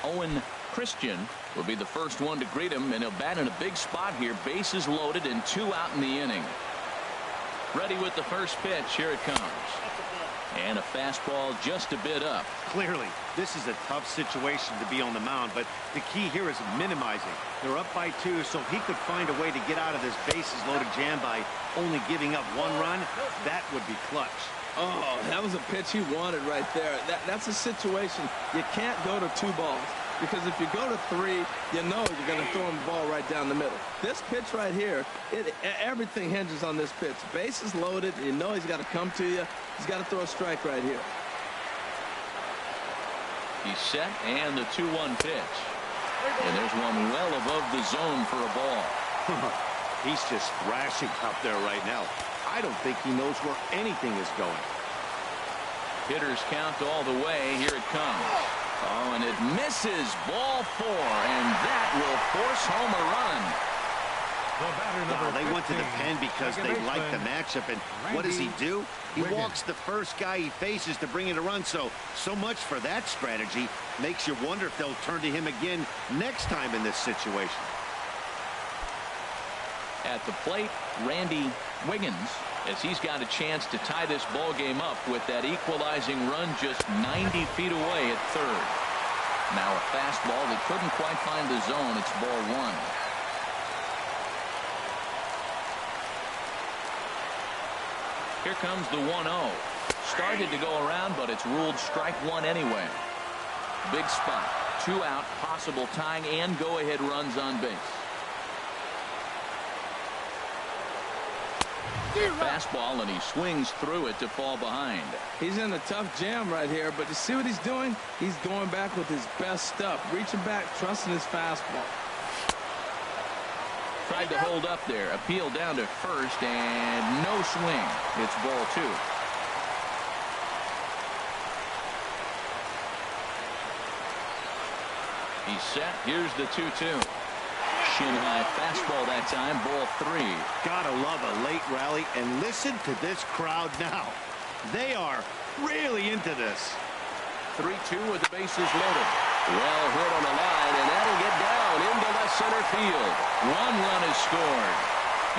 Owen Christian will be the first one to greet him, and he'll bat in a big spot here. Bases loaded and 2 out in the inning. Ready with the first pitch. Here it comes. And a fastball just a bit up. Clearly, this is a tough situation to be on the mound, but the key here is minimizing. They're up by 2, so if he could find a way to get out of this bases-loaded jam by only giving up 1 run, that would be clutch. Oh, that was a pitch he wanted right there. That's a situation you can't go to 2 balls. Because if you go to 3, you know you're going to throw him the ball right down the middle. This pitch right here, everything hinges on this pitch. Bases loaded, you know he's got to come to you. He's got to throw a strike right here. He's set, and the 2-1 pitch. And there's one well above the zone for a ball. He's just thrashing out there right now. I don't think he knows where anything is going. Hitters count all the way. Here it comes. Oh, and it misses. Ball 4, and that will force home a run. Wow, they went to the pen because they like the matchup, and what does he do? He walks the first guy he faces to bring in a run, so much for that strategy. Makes you wonder if they'll turn to him again next time in this situation. At the plate, Randy Wiggins, as he's got a chance to tie this ball game up with that equalizing run just 90 feet away at third. Now a fastball that couldn't quite find the zone. It's ball 1. Here comes the 1-0. Started to go around, but it's ruled strike 1 anyway. Big spot. 2 out, possible tying and go-ahead runs on base. Fastball, and he swings through it to fall behind. He's in a tough jam right here, but you see what he's doing? He's going back with his best stuff. Reaching back, trusting his fastball. Tried to hold up there. Appeal down to first, and no swing. It's ball 2. He's set. Here's the 2-2. Shin high fastball that time. Ball 3. Gotta love a late rally, and listen to this crowd now. They are really into this. 3-2 with the bases loaded. Well hit on the line, and that'll get down into left center field. 1 run is scored,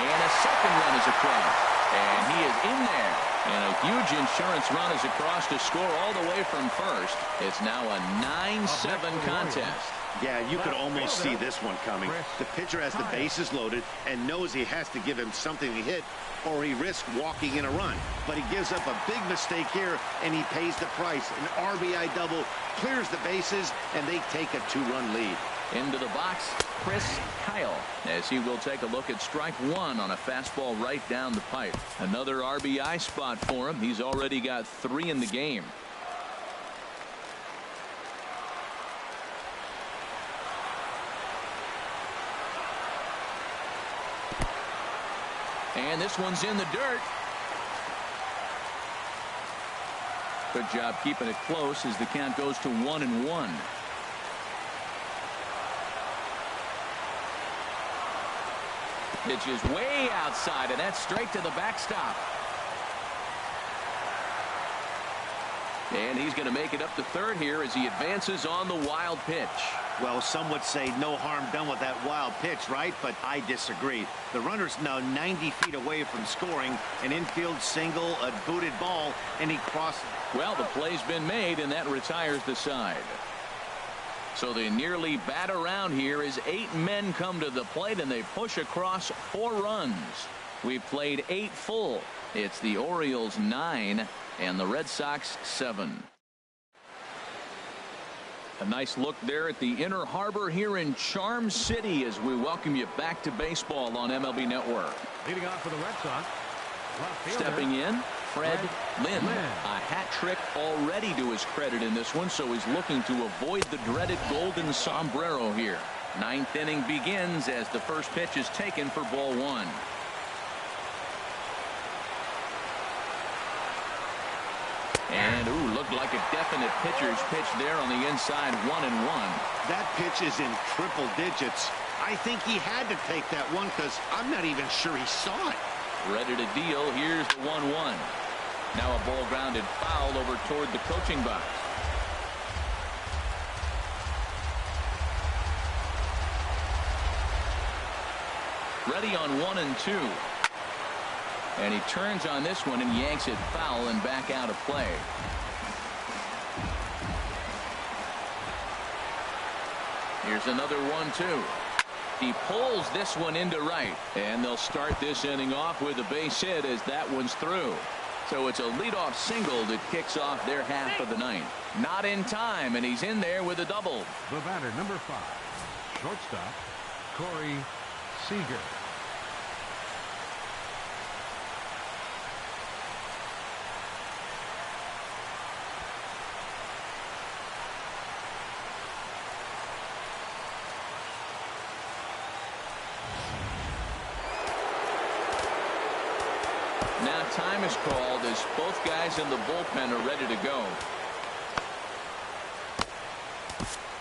and a second run is across, and he is in there. And a huge insurance run is across to score all the way from first. It's now a 9-7 contest. Yeah, you could almost see this one coming. The pitcher has the bases loaded and knows he has to give him something to hit, or he risks walking in a run. But he gives up a big mistake here, and he pays the price. An RBI double clears the bases, and they take a 2-run lead. Into the box, Chris Kyle, as he will take a look at strike 1 on a fastball right down the pipe. Another RBI spot for him. He's already got 3 in the game. And this one's in the dirt. Good job keeping it close as the count goes to 1-1. Pitch is way outside, and that's straight to the backstop. And he's going to make it up to third here as he advances on the wild pitch. Well, some would say no harm done with that wild pitch, right? But I disagree. The runner's now 90 feet away from scoring. An infield single, a booted ball, and he crosses. Well, the play's been made, and that retires the side. So they nearly bat around here as 8 men come to the plate, and they push across 4 runs. We've played 8 full. It's the Orioles 9 and the Red Sox 7. A nice look there at the Inner Harbor here in Charm City as we welcome you back to baseball on MLB Network. Leading off for the Red Sox. Stepping in, Fred Lynn. A hat trick already to his credit in this one, so he's looking to avoid the dreaded golden sombrero here. 9th inning begins as the first pitch is taken for ball 1. And, ooh, looked like a definite pitcher's pitch there on the inside, 1-1. That pitch is in triple digits. I think he had to take that one because I'm not even sure he saw it. Ready to deal. Here's the 1-1. Now a ball grounded foul over toward the coaching box. Ready on 1 and 2. And he turns on this one and yanks it foul and back out of play. Here's another 1-2. He pulls this one into right, and they'll start this inning off with a base hit as that one's through. So it's a leadoff single that kicks off their half of the ninth. Not in time, and he's in there with a double. The batter, number 5, shortstop, Corey Seager. Now time is called as both guys in the bullpen are ready to go.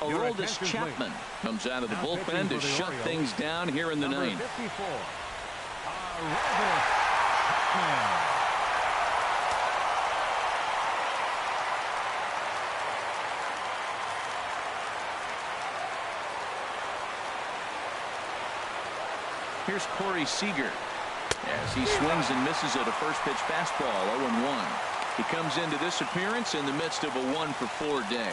Orioles Chapman comes out of the bullpen to shut things down here in the ninth. 54, Here's Corey Seager. As he swings and misses at a first pitch fastball, 0-1. He comes into this appearance in the midst of a 1-for-4 day.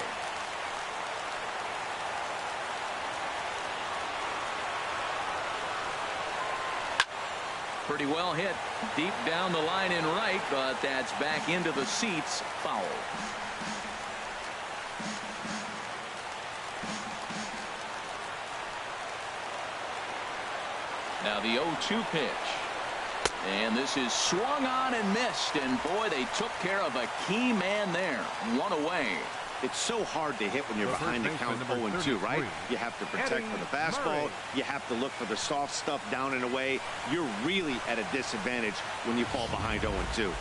Pretty well hit deep down the line in right, but that's back into the seats. Foul. Now the 0-2 pitch. And this is swung on and missed, and boy, they took care of a key man there. One away. It's so hard to hit when you're behind the count 0-2, right? You have to protect for the fastball. You have to look for the soft stuff down and away. You're really at a disadvantage when you fall behind 0-2.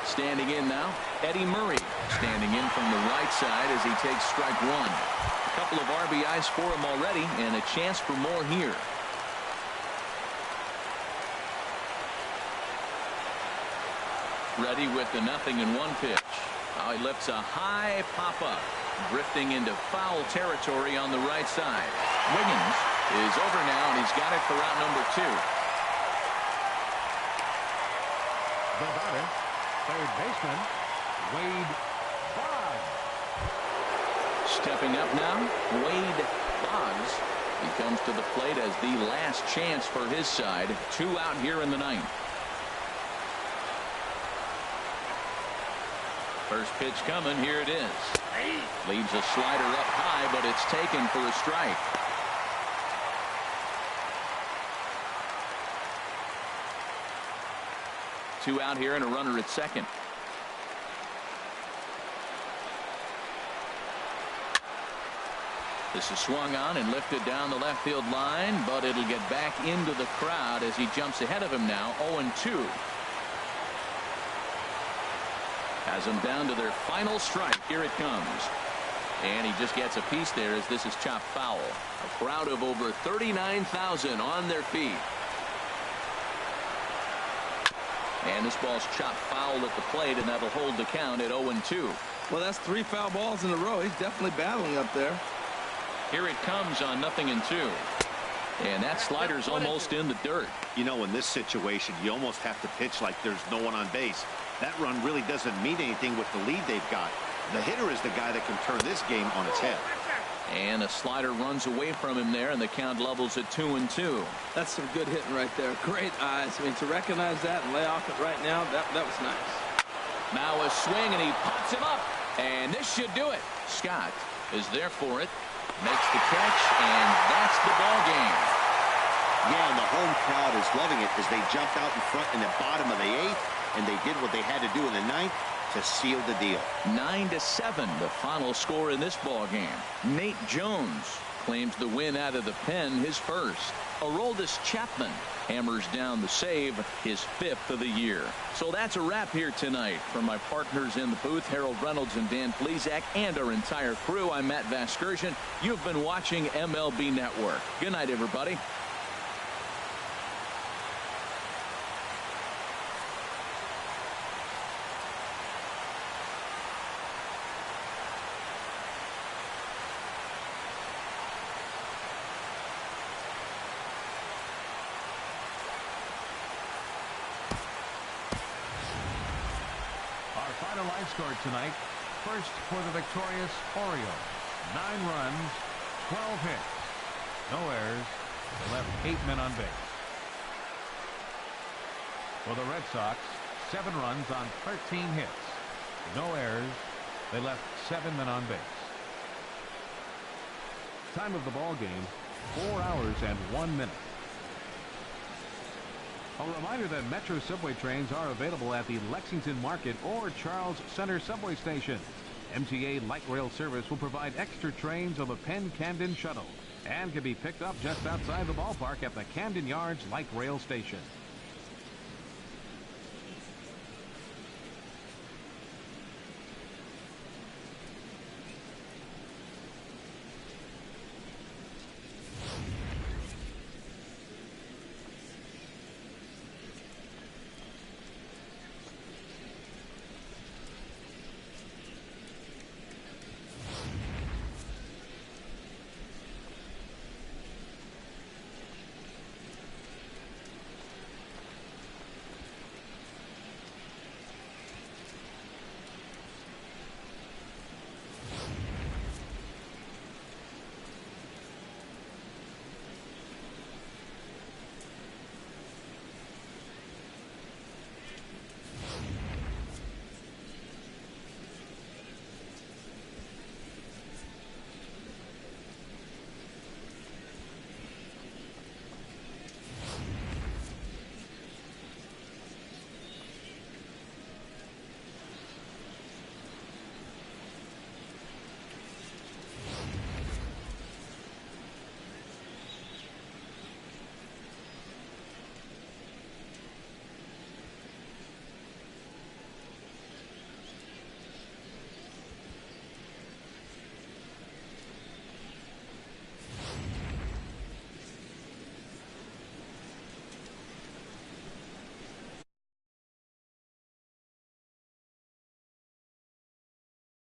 Standing in now, Eddie Murray. Standing in from the right side as he takes strike one. A couple of RBIs for him already, and a chance for more here. Ready with the 0-1 pitch. Now he lifts a high pop-up, drifting into foul territory on the right side. Wiggins is over now, and he's got it for out number 2. The batter, third baseman, Wade Boggs. Stepping up now, Wade Boggs. He comes to the plate as the last chance for his side. 2 out here in the ninth. First pitch coming. Here it is. Leaves a slider up high, but it's taken for a strike. Two out here and a runner at second. This is swung on and lifted down the left field line, but it'll get back into the crowd as he jumps ahead of him now. 0-2. Has them down to their final strike. Here it comes. And he just gets a piece there as this is chopped foul. A crowd of over 39,000 on their feet. And this ball's chopped foul at the plate, and that'll hold the count at 0-2. Well, that's 3 foul balls in a row. He's definitely battling up there. Here it comes on 0-2. And that slider's almost in the dirt. You know, in this situation, you almost have to pitch like there's no one on base. That run really doesn't mean anything with the lead they've got. The hitter is the guy that can turn this game on its head. And a slider runs away from him there, and the count levels at 2-2. That's some good hitting right there. Great eyes. I mean, to recognize that and lay off it right now, that was nice. Now a swing, and he pops him up. And this should do it. Scott is there for it. Makes the catch, and that's the ball game. Yeah, and the home crowd is loving it as they jumped out in front in the bottom of the 8th, and they did what they had to do in the 9th to seal the deal. 9-7, the final score in this ball game. Nate Jones claims the win out of the pen, his first. Orioles Chapman hammers down the save, his 5th of the year. So that's a wrap here tonight. From my partners in the booth, Harold Reynolds and Dan Plesac, and our entire crew, I'm Matt Vasgersian. You've been watching MLB Network. Good night, everybody. final line score tonight. First for the victorious Orioles. 9 runs, 12 hits. No errors. They left 8 men on base. For the Red Sox, 7 runs on 13 hits. No errors. They left 7 men on base. Time of the ball game, 4 hours and 1 minute. A reminder that Metro subway trains are available at the Lexington Market or Charles Center subway station. MTA Light Rail service will provide extra trains on the Penn Camden Shuttle and can be picked up just outside the ballpark at the Camden Yards Light Rail Station.